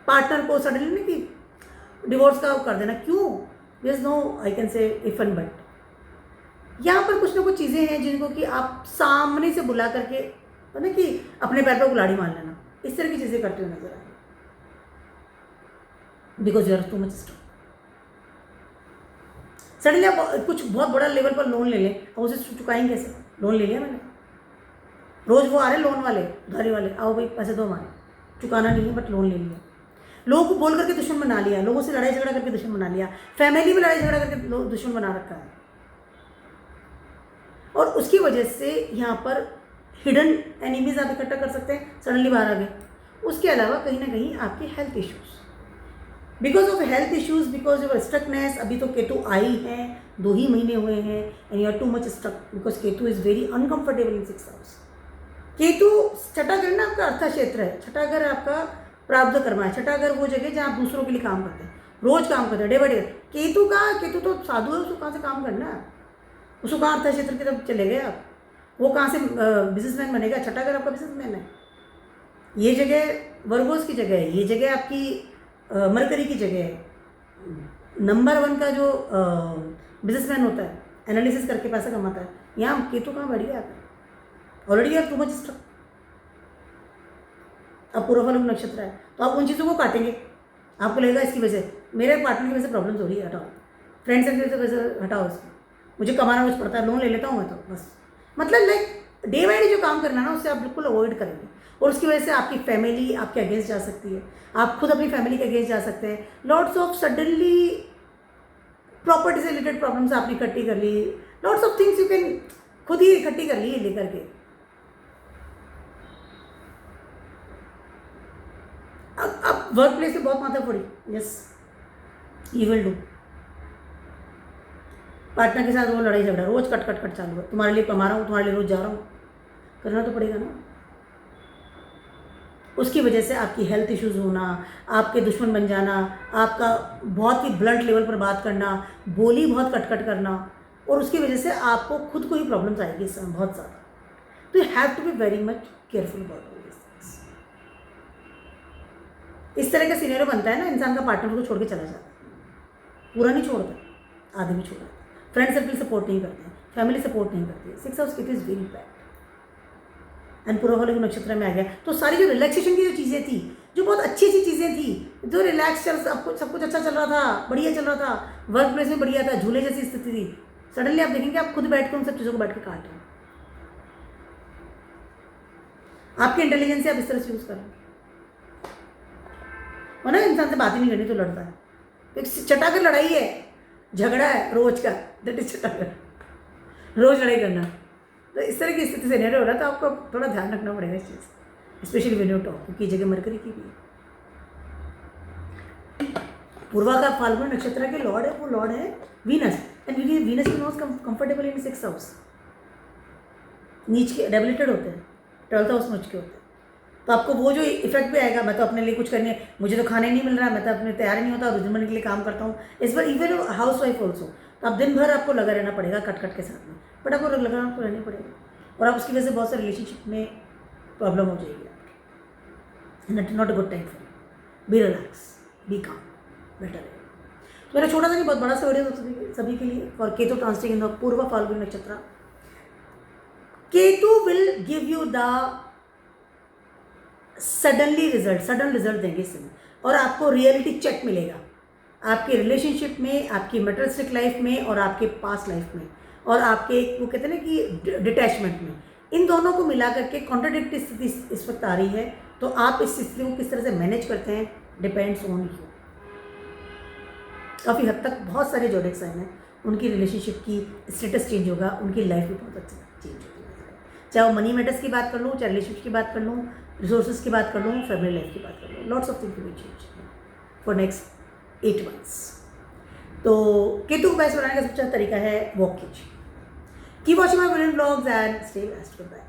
पार्टनर को सडनली नहीं कि डिवोर्स का कर देना। क्यों? There is no I can say if and but. यहाँ पर कुछ ना कुछ चीज़ें हैं जिनको कि आप सामने से बुला करके पता कि अपने पैर पर गुलाड़ी मार लेना, इस तरह की चीज़ें करते हुए नजर आए because you are too much strong. Suddenly आप कुछ बहुत बड़ा लेवल पर लोन ले लें, अब उसे चुकाएंगे कैसे? लोन ले लिया मैंने, रोज वो आ रहे लोन वाले, उधारी वाले, आओ भाई पैसे दो हमारे, चुकाना नहीं है बट लोन ले लिया। लोगों को बोल करके दुश्मन बना लिया, लोगों से लड़ाई झगड़ा करके दुश्मन बना लिया, फैमिली में लड़ाई झगड़ा करके दुश्मन बना रखा है, और उसकी वजह से यहाँ पर हिडन एनिमीज आप इकट्ठा कर सकते हैं, सडनली बाहर आ गए। उसके अलावा कहीं ना कहीं आपके health issues, because of health issues, because of stuckness. अभी तो केतु आई है, 2 ही महीने हुए हैं and you are too much stuck because Ketu is very uncomfortable in 6th house. Ketu छठा घर ना आपका अर्थ क्षेत्र है, छठा घर आपका प्रारब्ध कर्म है, छठा घर वो जगह जहाँ आप दूसरों के लिए काम करते हैं, रोज काम करते हैं, डे बाई डे। केतु तो साधु है, उसको कहाँ से काम करना है, उसको कहाँ अर्थ क्षेत्र की तरफ चले गए आप, वो कहाँ से बिजनेसमैन बनेगा? छठा घर आपका बिजनेसमैन है, ये जगह वर्गोस की जगह है, ये जगह आपकी मरकरी की जगह है। नंबर 1 का जो बिजनेसमैन होता है, एनालिसिस करके पैसा कमाता है, यहाँ केतु कहाँ बढ़ गया? ऑलरेडी आप टू मच स्ट्रक। अब पूर्व फाल्गुन नक्षत्र है तो आप उन चीज़ों को काटेंगे, आपको लगेगा इसकी वजह मेरे पार्टनर की वजह से प्रॉब्लम्स हो रही है, हटाओ। फ्रेंड्स की वजह से हटाओ इसको, मुझे कमाना कुछ पड़ता है, लोन ले लेता हूँ मैं तो बस। मतलब लाइक डे बाई डे जो काम करना है ना, उससे आप बिल्कुल अवॉइड करेंगे, और उसकी वजह से आपकी फैमिली आपके अगेंस्ट जा सकती है, आप खुद अपनी फैमिली के अगेंस्ट जा सकते हैं। लॉट्स ऑफ सडनली प्रॉपर्टी से रिलेटेड प्रॉब्लम्स आपने इकट्ठी कर ली, lots of things you can खुद ही इकट्ठी कर ली लेकर के, अब वर्क प्लेस पे बहुत माथा फोड़ी, yes you will do. Partner के साथ वो लड़ाई झगड़ा रोज कट कट कट चालू है, तुम्हारे लिए कमा रहा हूँ, तुम्हारे लिए रोज जा रहा हूँ, करना तो पड़ेगा ना। उसकी वजह से आपकी हेल्थ इश्यूज होना, आपके दुश्मन बन जाना, आपका बहुत ही ब्लंट लेवल पर बात करना, बोली बहुत कट कट करना, और उसकी वजह से आपको खुद को ही प्रॉब्लम्स आएगी इस समय बहुत ज़्यादा। तो you have to be very much careful about all this things. इस तरह का सिनेरियो बनता है ना, इंसान का पार्टनर को छोड़ के चला जाता है, पूरा नहीं छोड़ता, आधे में छोड़ देता है, फ्रेंड सर्कल सपोर्ट नहीं करते हैं, फैमिली सपोर्ट नहीं करती है। 6 house Ketu is very bad and Purva Phalguni नक्षत्र में आ गया। तो सारी जो रिलैक्सेशन की जो चीज़ें थी, जो बहुत अच्छी अच्छी चीज़ें थी, जो रिलैक्स सब कुछ अच्छा चल रहा था, बढ़िया चल रहा था, वर्क प्लेस में बढ़िया था, झूले जैसी स्थिति थी, सडनली आप देखेंगे आप खुद बैठ कर उन सब चीज़ों को बैठ के काट रहे हैं। आपके इंटेलिजेंस से आप इस तरह से यूज़ कर रहे हैं, और ना इंसान से बात ही नहीं करनी तो लड़ता है, एक चटाकर लड़ाई है, झगड़ा है रोज का, दैट इज चटाकर, रोज लड़ाई करना। तो इस तरह की स्थिति से नहीं हो रहा, तो आपको थोड़ा ध्यान रखना पड़ेगा इस चीज़, स्पेशली व्हेन यू टॉक, क्योंकि जगह मरकरी की भी है। पूर्वा का फाल्गुन नक्षत्र के लॉर्ड है, वो लॉर्ड है Venus, and Venus is not comfortable in 6 house, नीच के डेबिलिटेड होते हैं, 12th हाउस में उच के होते हैं। तो आपको वो जो इफेक्ट भी आएगा, मैं तो अपने लिए कुछ करने, मुझे तो खाने नहीं मिल रहा, मैं तो अपने तैयार नहीं होता, दुश्मन के लिए काम करता हूँ, इस बार इवन हाउस वाइफ ऑल्सो, तो आप दिन भर आपको लगा रहना पड़ेगा कट कट के साथ में, बट आपको लगा आपको रहना पड़ेगा, और आप उसकी वजह से बहुत सारे रिलेशनशिप में प्रॉब्लम हो जाएगी आपकी, not a good time for you, be relax, be calm, better है। तो मेरा छोटा सा नहीं बहुत बड़ा सा वीडियो सभी के लिए, और केतु ट्रांसिट इन द पूर्वा फाल्गुनी नक्षत्र। Ketu will give you the sudden result देंगे इस समय, और आपको रियलिटी चेक मिलेगा आपके रिलेशनशिप में, आपकी मटेरियलिस्टिक लाइफ में, और आपके पास्ट लाइफ में, और आपके वो कहते हैं ना कि डिटैचमेंट में, इन दोनों को मिला करके कॉन्ट्राडिक्टरी स्थिति इस वक्त आ रही है। तो आप इस स्थिति को किस तरह से मैनेज करते हैं, डिपेंड्स ऑन यू। काफ़ी हद तक बहुत सारे ज़ोडिएक साइन हैं, उनकी रिलेशनशिप की स्टेटस चेंज होगा, उनकी लाइफ भी बहुत अच्छा चेंज होगी, चाहे वो मनी मैटर्स की बात कर लूँ, चाहे रिलेशनशिप की बात कर लूँ, रिसोर्सेज की बात कर लूँ, फैमिली लाइफ की बात कर लूँ, lots of things will change for next 8 months। तो केतु को बैलेंस बनाने का सबसे अच्छा तरीका है वॉक कीजिए। Keep watching my video blogs and stay best, good bye.